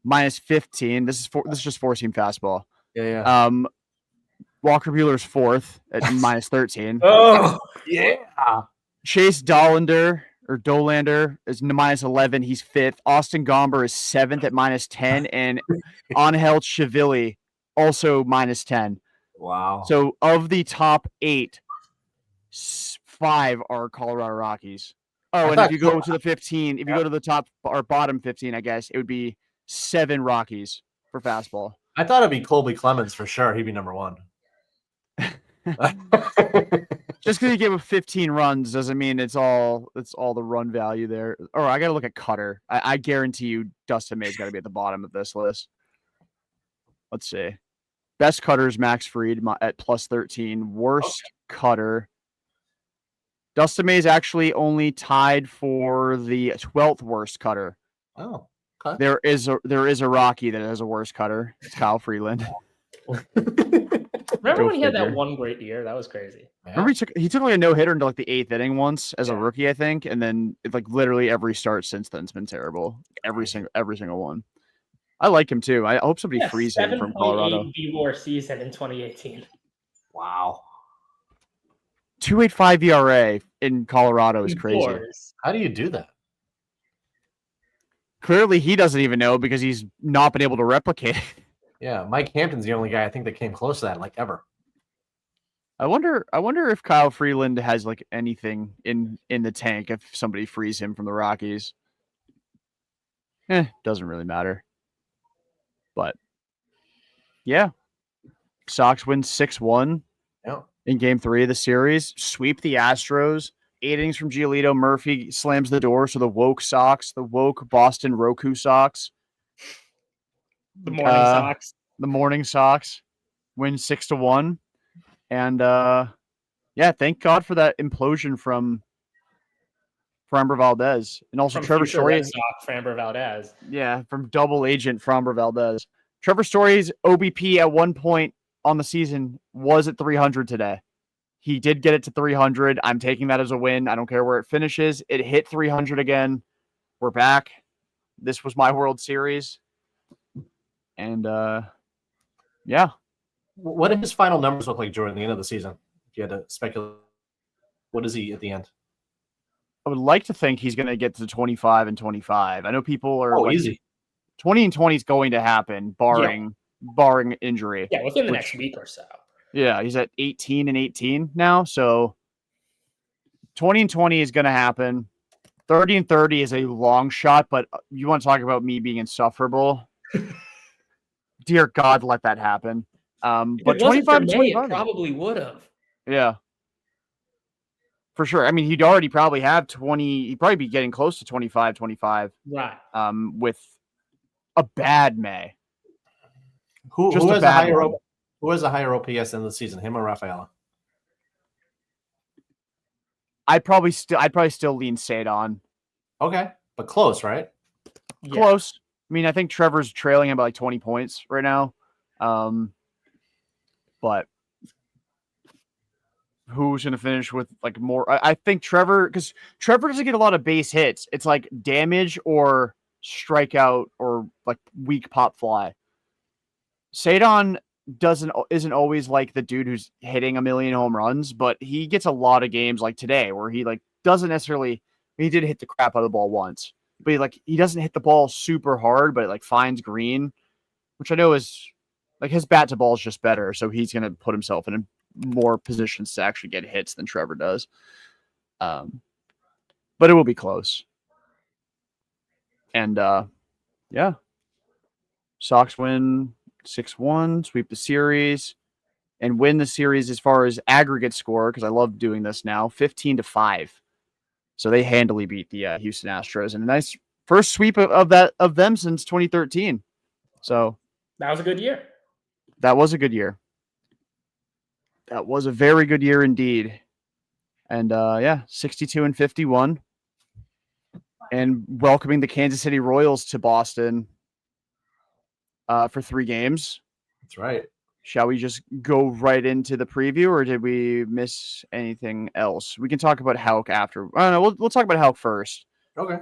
minus 15. This is just four-seam fastball. Yeah. Walker Buehler's 4th at minus 13. Oh, yeah. Chase Dollander is minus 11. He's 5th. Austin Gomber is 7th at minus 10. And Angel Chivili also minus 10. Wow. So of the top 8, 5 are Colorado Rockies. Oh, and if you go to the 15, if you go to the top or bottom 15, I guess it would be 7 Rockies for fastball. I thought it'd be Colby Clemens for sure. He'd be number 1. Just because you give him 15 runs doesn't mean it's all the run value there. Or I got to look at cutter. I guarantee you Dustin May's got to be at the bottom of this list. Let's see. Best cutter is Max Fried at plus 13. Worst cutter. Dustin May is actually only tied for the 12th worst cutter. Oh, okay. There is a Rocky that has a worse cutter. It's Kyle Freeland. Remember when he had that one great year? That was crazy. Yeah. Remember he took like a no-hitter into like the 8th inning once as a rookie, I think, and then like literally every start since then's been terrible. Every single one. I like him too. I hope somebody frees him from Colorado. 7.8 WAR season in 2018. Wow. 2.85 ERA in Colorado is crazy. How do you do that? Clearly, he doesn't even know because he's not been able to replicate it. Yeah, Mike Hampton's the only guy I think that came close to that, like ever. I wonder if Kyle Freeland has like anything in the tank if somebody frees him from the Rockies. Doesn't really matter. But yeah, Sox win 6-1 in Game 3 of the series. Sweep the Astros. 8 innings from Giolito. Murphy slams the door. So the woke Boston Roku Sox. The morning Sox. The morning Sox win 6-1. And thank God for that implosion from Framber Valdez. And also From Trevor future Story. Red Sox, Framber Valdez. Yeah, from double agent Framber Valdez. Trevor Story's OBP at one point on the season was at 300 today. He did get it to 300. I'm taking that as a win. I don't care where it finishes. It hit 300 again. We're back. This was my World Series. And yeah. What did his final numbers look like during the end of the season? If you had to speculate, what is he at the end? I would like to think he's going to get to 25 and 25. I know people are easy. 20 and 20 is going to happen, barring injury. Yeah, within the next week or so. Yeah, he's at 18 and 18 now. So 20 and 20 is going to happen. 30 and 30 is a long shot, but you want to talk about me being insufferable? Dear God, let that happen. But 25 and 25. It probably would have. Yeah. For sure. I mean, he'd already probably have 20. He'd probably be getting close to 25, 25. Right. With a bad May. Who has a higher OPS in the season, him or Rafaela? I'd probably still lean Sadon. Okay, but close, right? Yeah. Close. I mean, I think Trevor's trailing him by like 20 points right now. But who's going to finish with like more? I think Trevor, because Trevor doesn't get a lot of base hits. It's like damage or strikeout or like weak pop fly. Sadon isn't always like the dude who's hitting a million home runs, but he gets a lot of games like today where he like doesn't necessarily. He did hit the crap out of the ball once, but he doesn't hit the ball super hard, but it like finds green, which I know is like his bat to ball is just better, so he's gonna put himself in more positions to actually get hits than Trevor does. But it will be close. And Sox win 6-1, sweep the series, and win the series as far as aggregate score, because I love doing this now, 15-5. So they handily beat the Houston Astros, and a nice first sweep of them since 2013. So that was a good year. That was a good year. That was a very good year indeed. And 62-51. And welcoming the Kansas City Royals to Boston for 3 games. That's right. Shall we just go right into the preview, or did we miss anything else? We can talk about Houck after. I don't know. We'll talk about Houck first. Okay.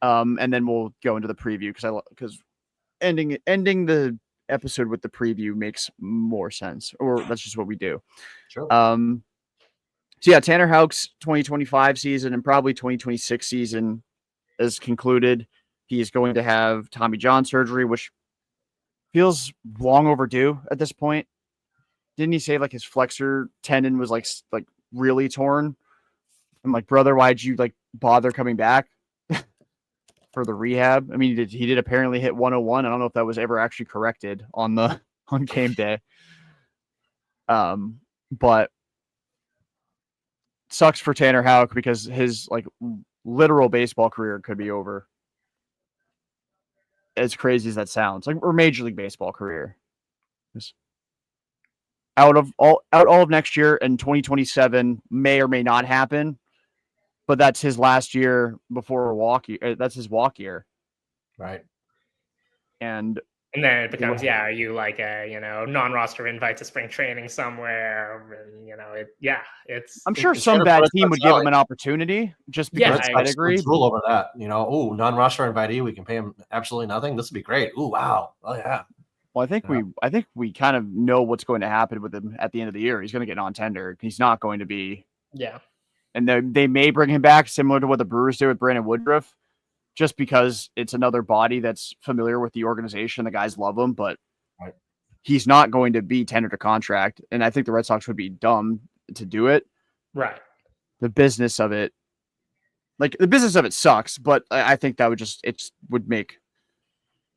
And then we'll go into the preview because ending the episode with the preview makes more sense, or that's just what we do. Sure. So yeah, Tanner Houck's 2025 season and probably 2026 season is concluded. He is going to have Tommy John surgery, which feels long overdue at this point. Didn't he say like his flexor tendon was like really torn? I'm like, brother, why'd you like bother coming back for the rehab? I mean, he did apparently hit 101. I don't know if that was ever actually corrected on game day. But sucks for Tanner Houck because his like literal baseball career could be over. As crazy as that sounds, like, or Major League Baseball career. Out all of next year and 2027 may or may not happen, but that's his last year before a walk year. That's his walk year. Right. And then it becomes, are you like a, non-roster invite to spring training somewhere? And, it's. I'm sure some bad team would give him an opportunity just because of pedigree. Let's rule over that. Non-roster invitee, we can pay him absolutely nothing. This would be great. Ooh, wow. Oh yeah. Well, I think we kind of know what's going to happen with him at the end of the year. He's going to get non-tendered. He's not going to be. Yeah. And they may bring him back similar to what the Brewers did with Brandon Woodruff, just because it's another body that's familiar with the organization. The guys love him, but he's not going to be tendered a contract. And I think the Red Sox would be dumb to do it. Right. The business of it sucks, but I think that would make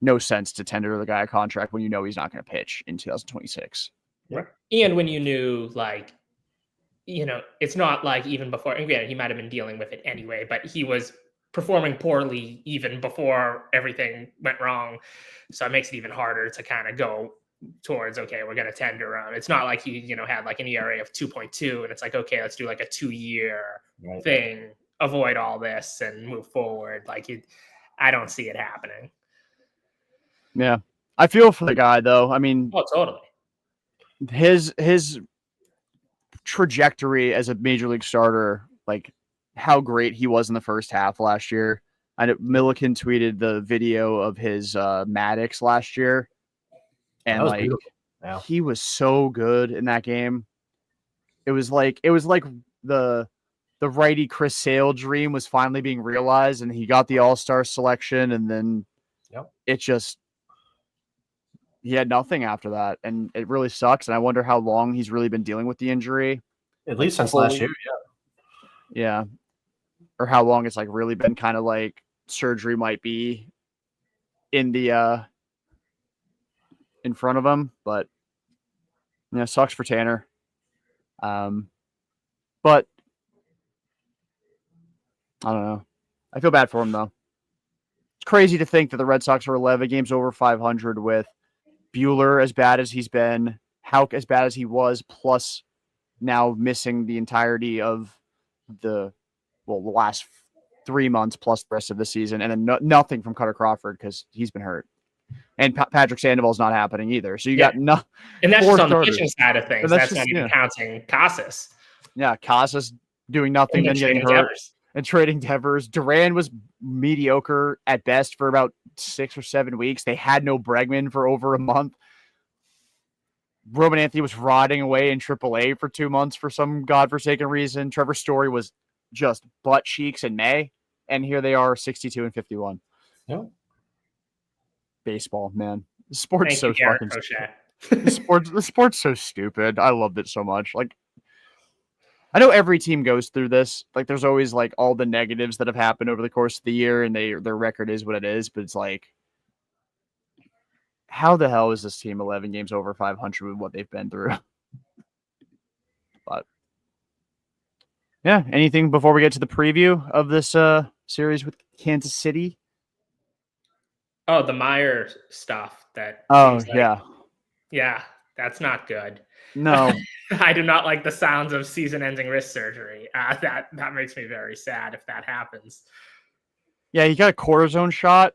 no sense to tender the guy a contract when you know he's not going to pitch in 2026. Right. And when you knew, it's not like even before, and granted, he might have been dealing with it anyway, but he was performing poorly even before everything went wrong. So it makes it even harder to kind of go, towards, okay, we're going to tender him. It's not like he, had like an ERA of 2.2 and it's like, okay, let's do like a 2-year thing, avoid all this and move forward. Like I don't see it happening. Yeah. I feel for the guy though. I mean, oh, totally. His trajectory as a major league starter, like how great he was in the first half last year. I know Milliken tweeted the video of his Maddox last year. And like he was so good in that game. It was like the righty Chris Sale dream was finally being realized, and he got the All-Star selection, and then it just he had nothing after that, and it really sucks. And I wonder how long he's really been dealing with the injury. At least since last year, yeah, or how long it's like really been kind of like surgery might be in the in front of him, but sucks for Tanner. But I don't know. I feel bad for him though. It's crazy to think that the Red Sox are 11 games over 500 with Buehler as bad as he's been, Houck as bad as he was, plus now missing the entirety of the last 3 months plus the rest of the season, and then nothing from Cutter Crawford because he's been hurt. And Patrick Sandoval's not happening either. So you got no, and that's just on the pitching side of things. That's not even counting Casas. Yeah, Casas doing nothing, then getting hurt, and trading Devers. Duran was mediocre at best for about 6 or 7 weeks. They had no Bregman for over a month. Roman Anthony was rotting away in AAA for 2 months for some godforsaken reason. Trevor Story was just butt cheeks in May, and here they are, 62 and 51. Yep. Baseball, man. The sport's so fucking stupid. The sport's so stupid. I loved it so much. Like, I know every team goes through this. Like, there's always like all the negatives that have happened over the course of the year, and their record is what it is. But it's like, how the hell is this team 11 games over 500 with what they've been through? But yeah, anything before we get to the preview of this series with Kansas City? Oh, the Meyer stuff. Yeah, that's not good. No, I do not like the sounds of season-ending wrist surgery. That makes me very sad if that happens. Yeah, he got a cortisone shot,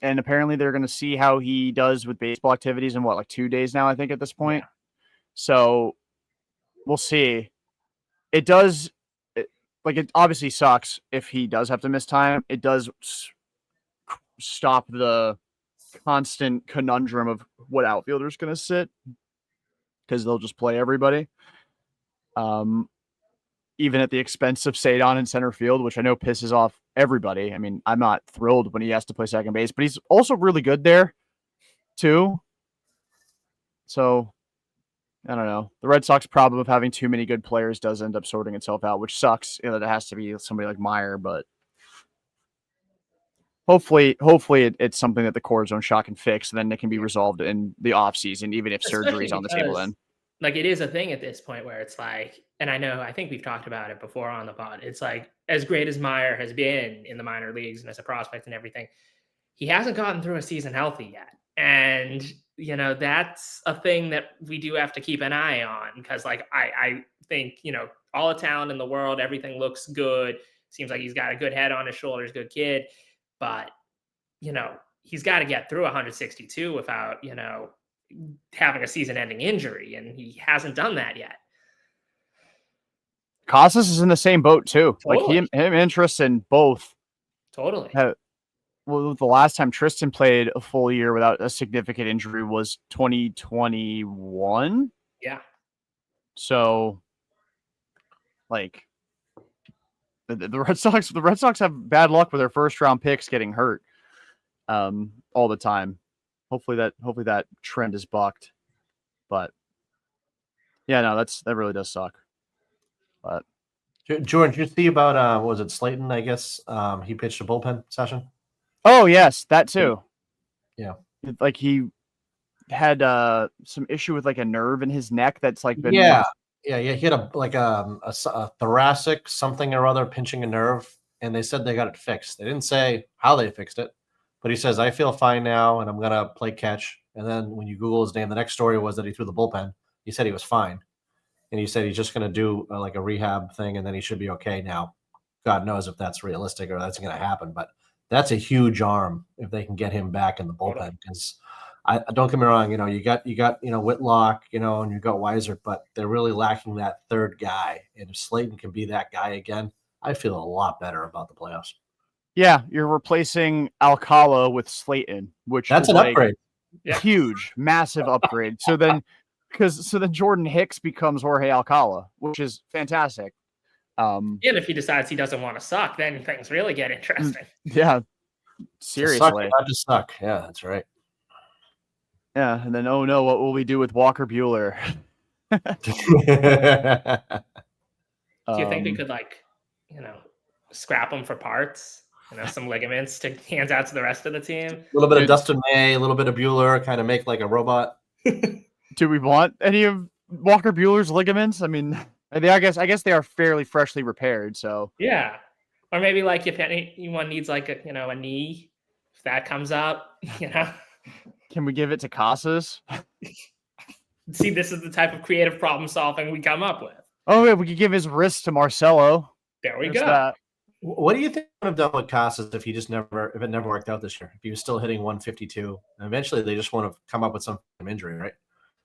and apparently they're going to see how he does with baseball activities in 2 days now, I think, at this point. Yeah. So we'll see. It does, it obviously sucks if he does have to miss time. It does stop the constant conundrum of what outfielder's going to sit, because they'll just play everybody, even at the expense of Sadon in center field, which I know pisses off everybody. I mean, I'm not thrilled when he has to play second base, but he's also really good there too. So I don't know. The Red Sox problem of having too many good players does end up sorting itself out, which sucks. That it has to be somebody like Meyer, but hopefully it's something that the cortisone shot can fix, and then it can be resolved in the off season, even if surgery is on the table then. Like, it is a thing at this point where it's like, and I think we've talked about it before on the pod. It's like, as great as Meyer has been in the minor leagues and as a prospect and everything, he hasn't gotten through a season healthy yet. And, that's a thing that we do have to keep an eye on, because I think, all the talent in the world, everything looks good. Seems like he's got a good head on his shoulders, good kid. But, he's got to get through 162 without, having a season-ending injury, and he hasn't done that yet. Casas is in the same boat too. Totally. Like him and Tristan both. Totally. The last time Tristan played a full year without a significant injury was 2021. Yeah. So, like, the Red Sox have bad luck with their first round picks getting hurt all the time. Hopefully that trend is bucked. But yeah, no, that really does suck. But George, you see about was it Slayton? I guess he pitched a bullpen session. Oh yes, that too. Yeah, like he had some issue with like a nerve in his neck that's like been yeah. He had a thoracic something or other pinching a nerve, and they said they got it fixed. They didn't say how they fixed it, but he says, I feel fine now, and I'm gonna play catch. And then when you Google his name, the next story was that he threw the bullpen. He said he was fine. And he said he's just going to do like a rehab thing, and then he should be okay. Now, God knows if that's realistic or that's going to happen, but that's a huge arm if they can get him back in the bullpen. Because I don't get me wrong, you got Whitlock, and you got Weiser, but they're really lacking that third guy. And if Slayton can be that guy again, I feel a lot better about the playoffs. Yeah, you're replacing Alcala with Slayton, which that's is an upgrade. Huge, massive upgrade. So then Jordan Hicks becomes Jorge Alcala, which is fantastic. And if he decides he doesn't want to suck, then things really get interesting. Yeah, seriously. Not to suck. Yeah, that's right. Yeah, and then oh no, what will we do with Walker Buehler? Do you think we could scrap him for parts? Some ligaments to hand out to the rest of the team. A little bit of Dustin May, a little bit of Buehler, kind of make like a robot. Do we want any of Walker Buehler's ligaments? I mean, I guess they are fairly freshly repaired. So yeah, or maybe like if anyone needs like a knee, if that comes up, Can we give it to Casas? See, this is the type of creative problem solving we come up with. Oh yeah, we could give his wrist to Marcelo. There we go. That. What do you think would have done with Casas if it never worked out this year? If he was still hitting 152, and eventually they just want to come up with some injury, right?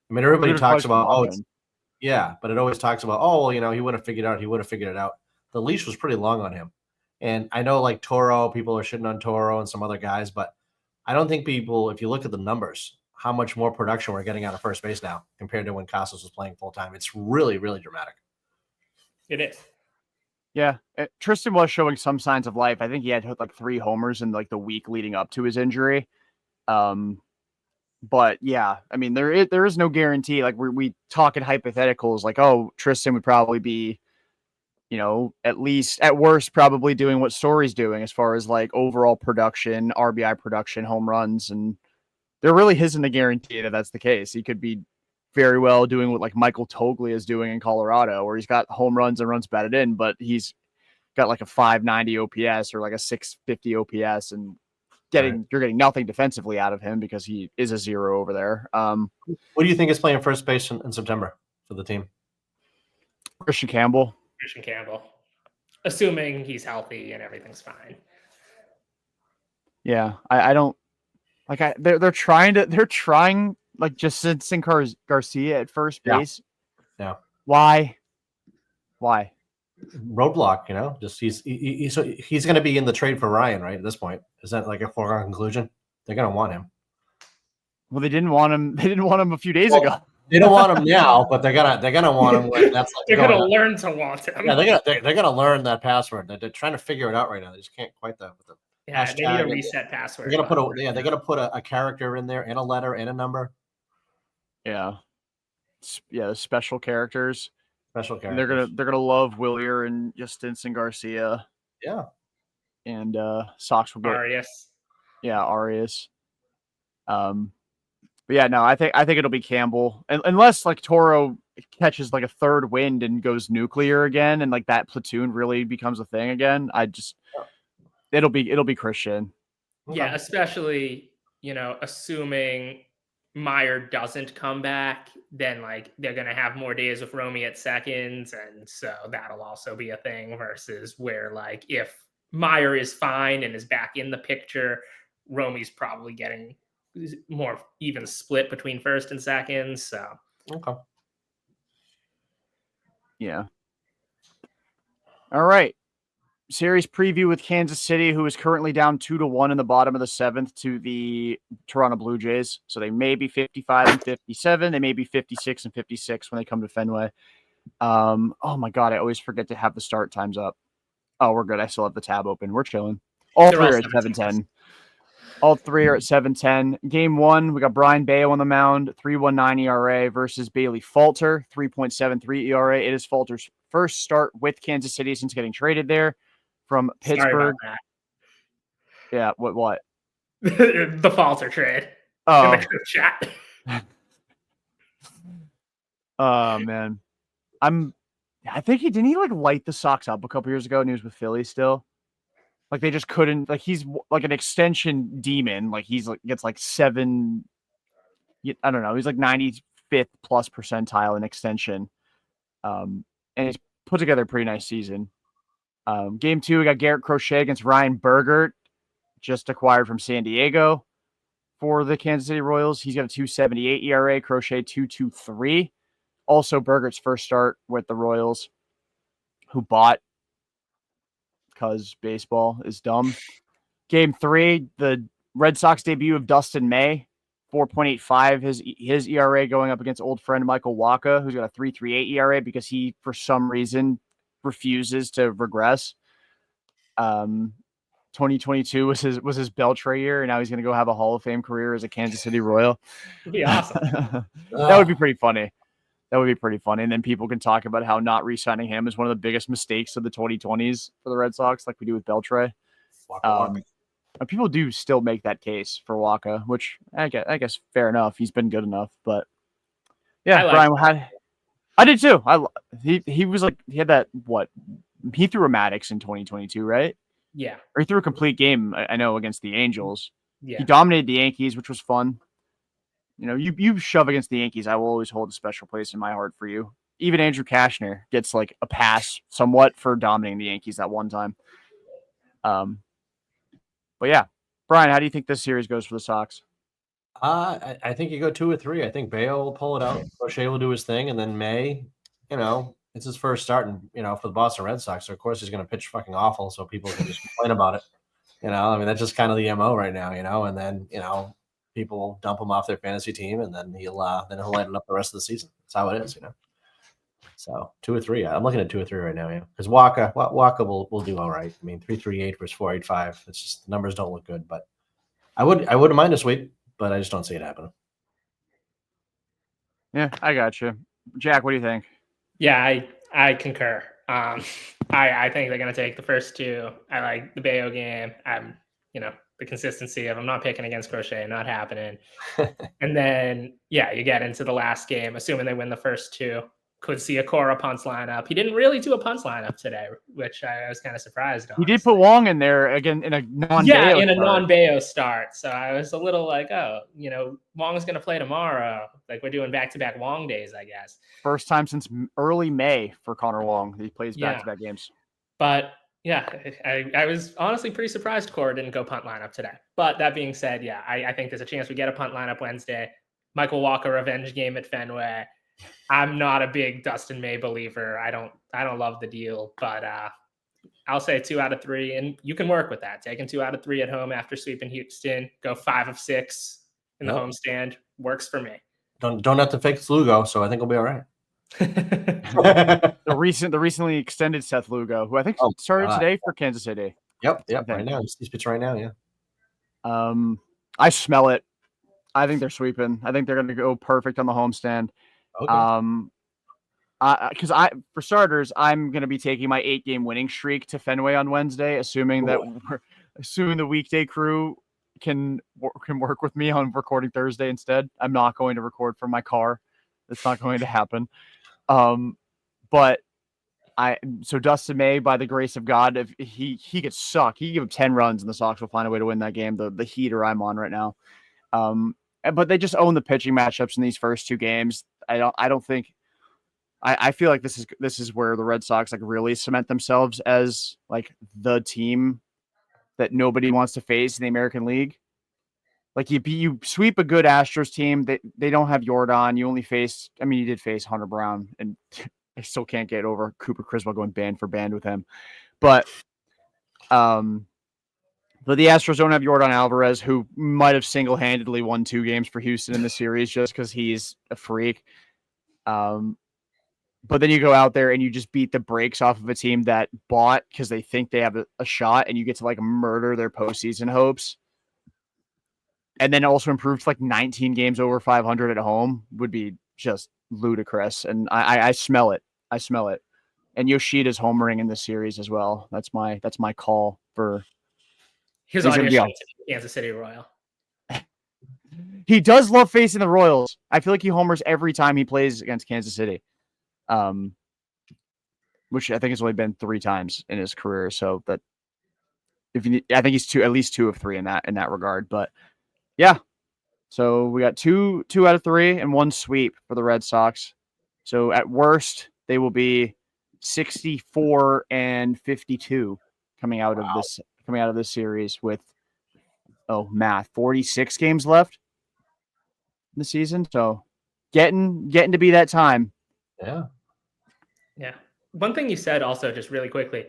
I mean, everybody talks about but it always talks about he would have figured it out. The leash was pretty long on him, and I know like Toro, people are shitting on Toro and some other guys, but I don't think people, if you look at the numbers, how much more production we're getting out of first base now compared to when Casas was playing full time. It's really, really dramatic. It is. Yeah, Tristan was showing some signs of life. I think he had hit like 3 homers in like the week leading up to his injury. But yeah, I mean, there is no guarantee. Like we talk in hypotheticals, like, oh, Tristan would probably be, at least at worst, probably doing what Story's doing as far as like overall production, RBI production, home runs. And there really isn't a guarantee that that's the case. He could be very well doing what like Michael Toglia is doing in Colorado, where he's got home runs and runs batted in, but he's got like a 590 OPS or like a 650 OPS, and you're getting nothing defensively out of him because he is a 0 over there. What do you think is playing first base in September for the team? Christian Campbell, assuming he's healthy and everything's fine. Yeah, I don't like. They're trying like Justin Garcia at first base. Yeah. Why? Roadblock, just he's going to be in the trade for Ryan, right? At this point, is that like a foregone conclusion? They're going to want him. Well, they didn't want him. They didn't want him a few days ago. They don't want him now, but they're gonna want him when that's like they're gonna learn to want him. Yeah, they're gonna learn that password. They're trying to figure it out right now. They just can't quite with the hashtag. They need a reset password. They're gonna put a character in there and a letter and a number. Yeah, the special characters. And they're gonna love Willier and Justin Garcia. Yeah, and Sox will get Arias. Yeah, Arias. But yeah, no, I think it'll be Campbell, unless like Toro catches like a third wind and goes nuclear again, and like that platoon really becomes a thing again. It'll be Christian. Yeah, especially assuming Meyer doesn't come back, then like they're gonna have more days with Romy at seconds, and so that'll also be a thing. Versus where like if Meyer is fine and is back in the picture, Romy's probably getting more even split between first and second. So okay. Yeah. All right. Series preview with Kansas City, who is currently down 2-1 in the bottom of the 7th to the Toronto Blue Jays. So they may be 55-57. They may be 56-56 when they come to Fenway. Oh my God, I always forget to have the start times up. Oh, we're good. I still have the tab open. We're chilling. All three are at 7:10. All three are at 7:10. Game 1, we got Brian Bayo on the mound, 3.19 ERA versus Bailey Falter, 3.73 ERA. It is Falter's first start with Kansas City since getting traded there from Pittsburgh. Yeah, what? The Falter trade. Oh, in the group chat. Oh man, I think he like light the Sox up a couple years ago, and he was with Philly still. Like they just couldn't. Like he's like an extension demon. Like he's like gets like 7 I don't know. He's like 95th plus percentile in extension. And he's put together a pretty nice season. Game 2, we got Garrett Crochet against Ryan Bergert, just acquired from San Diego for the Kansas City Royals. He's got a 2.78 ERA, Crochet 2.23. Also, Bergert's first start with the Royals, who bought because baseball is dumb. Game 3, the Red Sox debut of Dustin May, 4.85 his ERA going up against old friend Michael Walker, who's got a 3.38 ERA because he, for some reason, refuses to regress. 2022 was his Beltray year, and now he's going to go have a Hall of Fame career as a Kansas City Royal. It'd be awesome. That would be pretty funny. That would be pretty funny. And then people can talk about how not re-signing him is one of the biggest mistakes of the 2020s for the Red Sox, like we do with Beltray. But people do still make that case for Waka, which I guess fair enough. He's been good enough, but yeah, Brian, I did too. He was like, he had that, he threw a Maddox in 2022, right? Yeah. Or he threw a complete game, I know, against the Angels. Yeah. He dominated the Yankees, which was fun. You know, you shove against the Yankees, I will always hold a special place in my heart for you. Even Andrew Kashner gets like a pass somewhat for dominating the Yankees that one time. But yeah, Brian, how do you think this series goes for the Sox? I think you go 2 or 3. I think Bayo will pull it out. O'Shea will do his thing, and then May, it's his first start, and for the Boston Red Sox. So of course he's going to pitch fucking awful, so people can just complain about it. I mean, that's just kind of the MO right now. And then people will dump him off their fantasy team, and then he'll light it up the rest of the season. That's how it is. So 2 or 3. I'm looking at 2 or 3 right now. Yeah, because Walker will do all right. I mean, 3.38 versus 4.85. It's just the numbers don't look good, but I wouldn't mind a sweep, but I just don't see it happening. Yeah, I got you, Jack. What do you think? Yeah, I concur. I think they're going to take the first 2. I like the Bayo game. The consistency of I'm not picking against Crochet, not happening. And then, yeah, you get into the last game, assuming they win the first 2. Could see a Cora punts lineup. He didn't really do a punts lineup today, which I was kind of surprised on. He did put Wong in there again in a non-Bayo in a non-Bayo start. So I was a little like, Wong's going to play tomorrow. Like we're doing back-to-back Wong days, I guess. First time since early May for Connor Wong. He plays back-to-back games. But yeah, I was honestly pretty surprised Cora didn't go punt lineup today. But that being said, yeah, I think there's a chance we get a punt lineup Wednesday. Michael Walker revenge game at Fenway. I'm not a big Dustin May believer. I don't love the deal, but I'll say 2 out of 3, and you can work with that. Taking 2 out of 3 at home after sweeping Houston, go 5 of 6 in the homestand works for me. Don't have to fix Lugo, so I think we'll be all right. the recently extended Seth Lugo, who I think started today for Kansas City. Yep, right now he's pitching right now. Yeah. I smell it. I think they're sweeping. I think they're going to go perfect on the homestand. Okay. Because for starters, I'm going to be taking my 8-game winning streak to Fenway on Wednesday, assuming the weekday crew can work with me on recording Thursday instead. I'm not going to record from my car. That's not going to happen. But so Dustin May, by the grace of God, if he could suck, he give him 10 runs and the Sox will find a way to win that game. The heater I'm on right now. But they just own the pitching matchups in these first 2 games. I feel like this is where the Red Sox like really cement themselves as like the team that nobody wants to face in the American League. Like you sweep a good Astros team, they don't have Yordan. You only face, you did face Hunter Brown, and I still can't get over Cooper Criswell going band for band with him. But the Astros don't have Yordan Alvarez, who might have single-handedly won 2 games for Houston in the series just because he's a freak. But then you go out there and you just beat the brakes off of a team that bought because they think they have a shot, and you get to like murder their postseason hopes. And then also improve to like 19 games over 500 at home would be just ludicrous. And I smell it. I smell it. And Yoshida's homering in this series as well. That's my call for. He's audition to Kansas City Royal. He does love facing the Royals. I feel like he homers every time he plays against Kansas City. Which I think has only been 3 times in his career. So that I think he's at least 2 of 3 in that regard. But yeah, So we got two out of 3 and 1 sweep for the Red Sox. So at worst, they will be 64 and 52 coming out of this series with math 46 games left in the season. So getting to be that time. Yeah. Yeah. One thing you said also, just really quickly,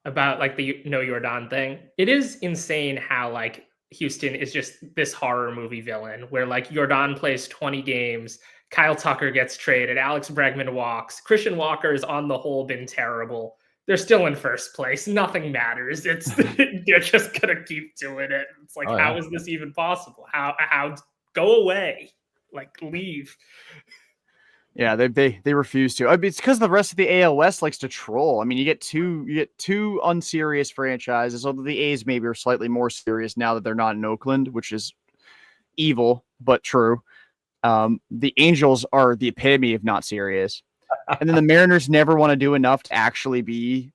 about like the No Jordan thing. It is insane how like Houston is just this horror movie villain where like Jordan plays 20 games, Kyle Tucker gets traded, Alex Bregman walks, Christian Walker has on the whole been terrible. They're still in first place. Nothing matters. It's they're just gonna keep doing it. It's like, how is this even possible? How go away? Like leave. Yeah, they refuse to. I mean, it's because the rest of the AL West likes to troll. I mean, you get two unserious franchises, although the A's maybe are slightly more serious now that they're not in Oakland, which is evil but true. The Angels are the epitome of not serious, and then the Mariners never want to do enough to actually be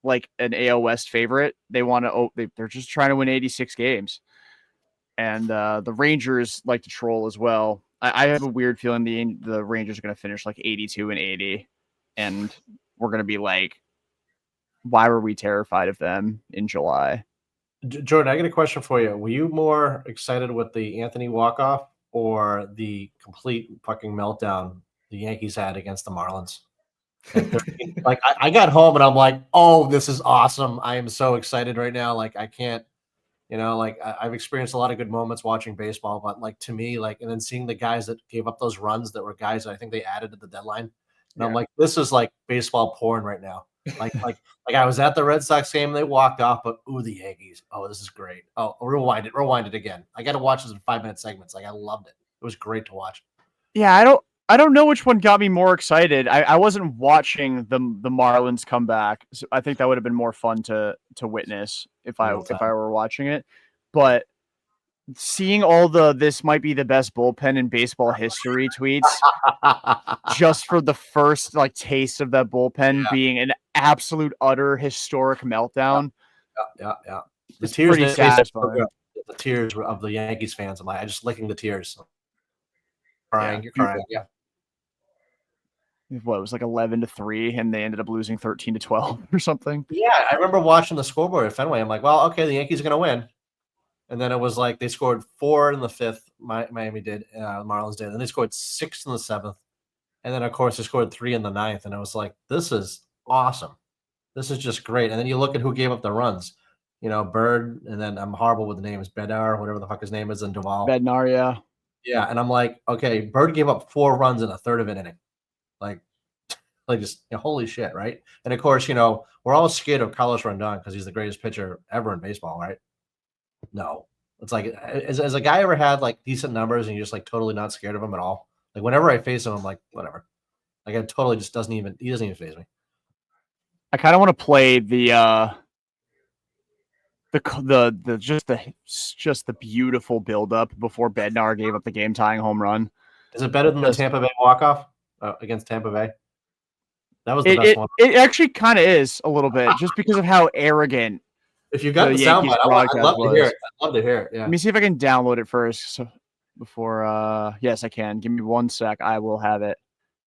like an AL West favorite. They want to. They're just trying to win 86 games, and the Rangers like to troll as well. I have a weird feeling the Rangers are going to finish like 82 and 80, and we're going to be like, why were we terrified of them in July? Jordan, I got a question for you. Were you more excited with the Anthony walk-off or the complete fucking meltdown the Yankees had against the Marlins? Like I got home and I'm like, oh, this is awesome. I am so excited right now. Like I can't. Like I've experienced a lot of good moments watching baseball, but like to me, like, and then seeing the guys that gave up those runs that were guys that I think they added at the deadline. And I'm like, this is like baseball porn right now. Like I was at the Red Sox game, they walked off, but the Yankees. Oh, this is great. Oh, rewind it again. I got to watch this in 5-minute segments. Like I loved it. It was great to watch. Yeah, I don't know which one got me more excited. I wasn't watching the Marlins come back. So I think that would have been more fun to witness if I were watching it. But seeing all this might be the best bullpen in baseball history tweets just for the first like taste of that bullpen being an absolute utter historic meltdown. Yeah. The it's tears pretty satisfying. The tears of the Yankees fans. I just licking the tears. Crying, you're crying. Yeah. What, it was like 11-3 and they ended up losing 13-12 or something. Yeah, I remember watching the scoreboard at Fenway. I'm like, well, okay, the Yankees are gonna win. And then it was like they scored 4 in the 5th. Miami did, Marlins did, and they scored 6 in the 7th. And then of course they scored 3 in the 9th. And I was like, this is awesome. This is just great. And then you look at who gave up the runs. Bird, and then I'm horrible with the names, Bednar, whatever the fuck his name is, and Duvall. Bednar, yeah. Yeah, and I'm like, okay, Bird gave up 4 runs in a third of an inning. Like just holy shit, right? And of course, we're all scared of Carlos Rondon because he's the greatest pitcher ever in baseball, right? No, it's like, as a guy ever had like decent numbers and you're just like totally not scared of him at all? Like whenever I face him, I'm like, whatever. Like it totally just doesn't even faze me. I kind of want to play the beautiful buildup before Bednar gave up the game tying home run. Is it better than the Tampa Bay walk-off against Tampa Bay? That was the best one. It actually kind of is a little bit, just because of how arrogant. If you got the soundbite, I'd love to hear it. I'd love to hear it. Yeah. Let me see if I can download it first. So before, yes, I can. Give me 1 sec. I will have it.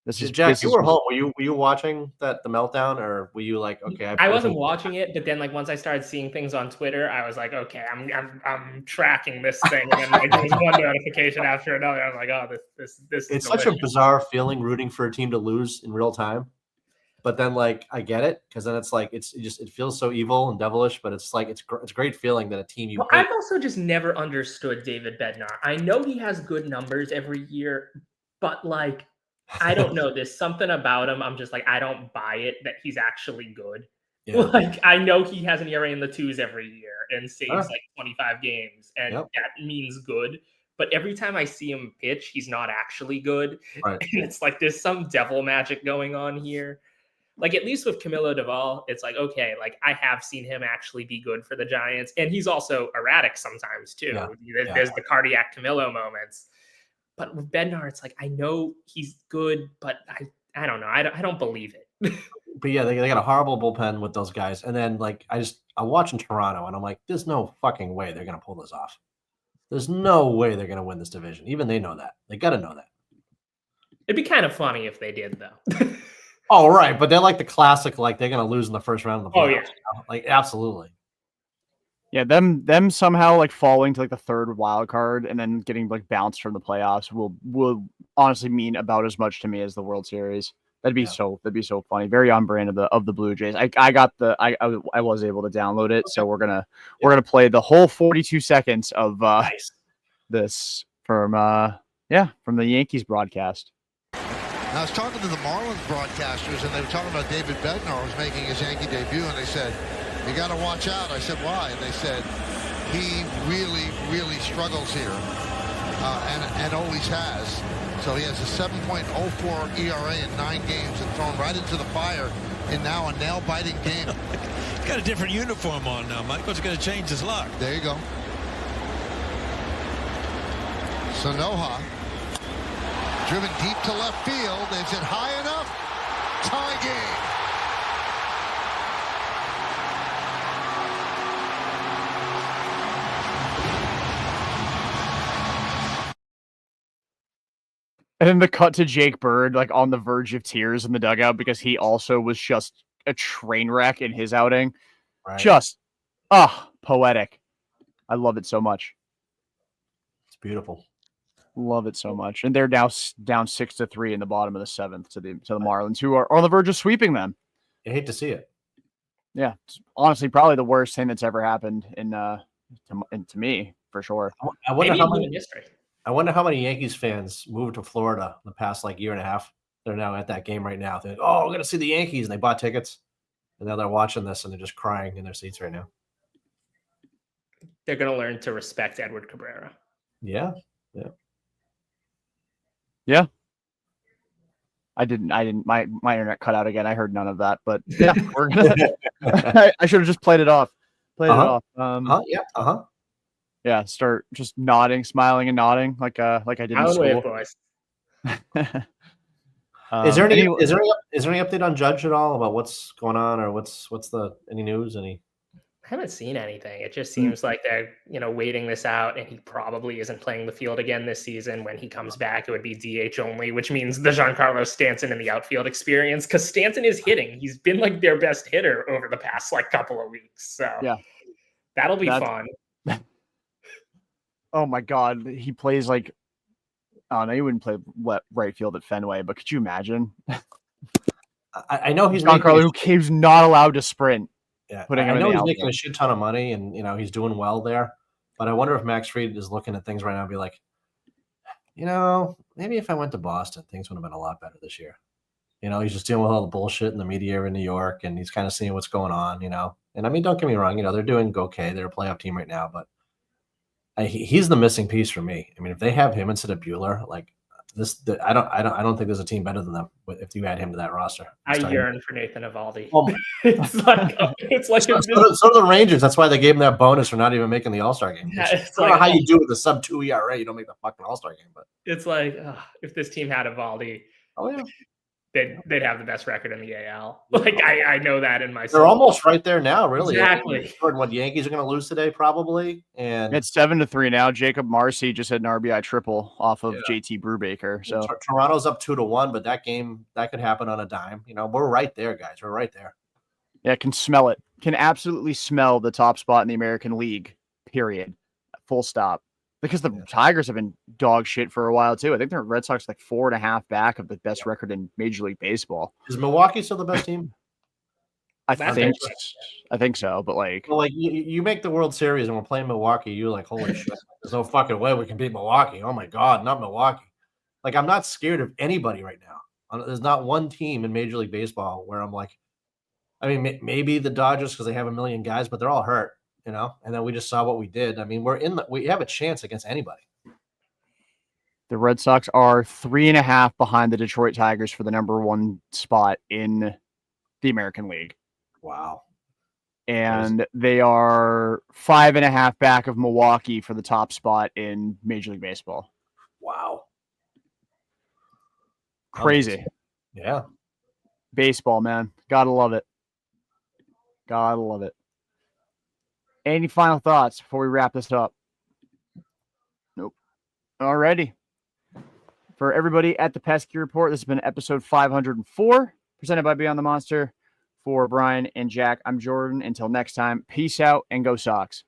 Jack, you were home. Were you watching the meltdown, or were you like, okay? I wasn't watching it, but then like once I started seeing things on Twitter, I was like, okay, I'm tracking this thing, and then like there was one notification after another. I was like, oh, this It's is such a bizarre feeling rooting for a team to lose in real time. But then, like, I get it, because then it's like it feels so evil and devilish. But it's like it's a great feeling that a team you. Well, I've also just never understood David Bednar. I know he has good numbers every year, but like, I don't know. There's something about him. I'm just like, I don't buy it that he's actually good. Yeah. Like, I know he has an ERA in the 2s every year and saves like 25 games, and that means good. But every time I see him pitch, he's not actually good. Right. And it's like there's some devil magic going on here. Like, at least with Camilo Duvall, it's like, okay, like I have seen him actually be good for the Giants. And he's also erratic sometimes too. Yeah. There's the cardiac Camilo moments. But with Bednar, it's like, I know he's good, but I don't know. I don't believe it. But yeah, they got a horrible bullpen with those guys. And then like I'm watching Toronto and I'm like, there's no fucking way they're gonna pull this off. There's no way they're going to win this division. Even they know that. They got to know that. It'd be kind of funny if they did, though. Oh, right. But they're like the classic, like they're going to lose in the first round of the playoffs. Oh, yeah. You know? Like, absolutely. Yeah, them somehow like falling to like the third wild card and then getting like bounced from the playoffs will honestly mean about as much to me as the World Series. That'd be so funny. Very on brand of the Blue Jays. I was able to download it, so we're gonna play the whole 42 seconds of Nice. this from the Yankees broadcast. I was talking to the Marlins broadcasters, and they were talking about David Bednar was making his Yankee debut, and they said, you got to watch out. I said, why? And they said, he really, really struggles here, and always has. So he has a 7.04 ERA in 9 games and thrown right into the fire in now a nail-biting game. He's got a different uniform on now, Michael. It's going to change his luck. There you go. Sanoha, driven deep to left field. Is it high enough? Tie game. And then the cut to Jake Bird, like on the verge of tears in the dugout because he also was just a train wreck in his outing. Right. Just, poetic. I love it so much. It's beautiful. Love it so much. And they're now down 6-3 in the bottom of the 7th to the Marlins, who are on the verge of sweeping them. I hate to see it. Yeah, it's honestly probably the worst thing that's ever happened to me for sure. I wonder Maybe how in many. human history. I wonder how many Yankees fans moved to Florida the past like year and a half. They're now at that game right now. They're like, oh, we're going to see the Yankees. And they bought tickets. And now they're watching this and they're just crying in their seats right now. They're going to learn to respect Edward Cabrera. Yeah. I didn't. My internet cut out again. I heard none of that. But yeah, we're gonna. I should have just played it off. Yeah, start just nodding, smiling, and nodding like I did in school. Boys. Is there any update on Judge at all about what's going on or what's any news? I haven't seen anything. It just seems like they're, waiting this out, and he probably isn't playing the field again this season. When he comes back, it would be DH only, which means the Giancarlo Stanton in the outfield experience, because Stanton is hitting. He's been like their best hitter over the past like couple of weeks. So yeah, that'll be fun. Oh my God, he plays like. Oh no, he wouldn't play right field at Fenway, but could you imagine? I know he's Giancarlo, who's not allowed to sprint. Yeah, I know he's making a shit ton of money, and he's doing well there. But I wonder if Max Fried is looking at things right now and be like, maybe if I went to Boston, things would have been a lot better this year. He's just dealing with all the bullshit in the media in New York, and he's kind of seeing what's going on. And I mean, don't get me wrong, they're doing okay. They're a playoff team right now, but he's the missing piece for me. I mean, if they have him instead of Buehler, like this, I don't think there's a team better than them if you add him to that roster. I yearn for Nathan Eovaldi. Oh it's like so do the Rangers. That's why they gave him that bonus for not even making the All-Star game. Yeah, I don't know how you do with the sub-2 ERA. You don't make the fucking All-Star game, but it's like if this team had Eovaldi, they'd have the best record in the AL. Like I know that in my soul. They're almost right there now, really. Exactly. What Yankees are going to lose today, probably, and it's 7-3 now. Jacob Marcy just had an RBI triple off of JT Brubaker. So Toronto's up 2-1, but that game that could happen on a dime. We're right there, guys. We're right there. Yeah, can smell it. Can absolutely smell the top spot in the American League. Period. Full stop. Because the Tigers have been dog shit for a while too. I think the Red Sox like 4.5 back of the best record in Major League Baseball. Is Milwaukee still the best team? I think so, but like, you make the World Series and we're playing Milwaukee, you're like, holy shit, there's no fucking way we can beat Milwaukee. Oh my God, not Milwaukee. Like, I'm not scared of anybody right now. There's not one team in Major League Baseball where I'm like, I mean, maybe the Dodgers because they have a million guys, but they're all hurt. And then we just saw what we did. I mean, we have a chance against anybody. The Red Sox are 3.5 behind the Detroit Tigers for the number 1 spot in the American League. Wow. And they are 5.5 back of Milwaukee for the top spot in Major League Baseball. Wow. Crazy. Yeah. Baseball, man. Gotta love it. Gotta love it. Any final thoughts before we wrap this up? Alrighty. For everybody at the Pesky Report, this has been episode 504, presented by Beyond the Monster. For Brian and Jack, I'm Jordan. Until next time, peace out and go Sox.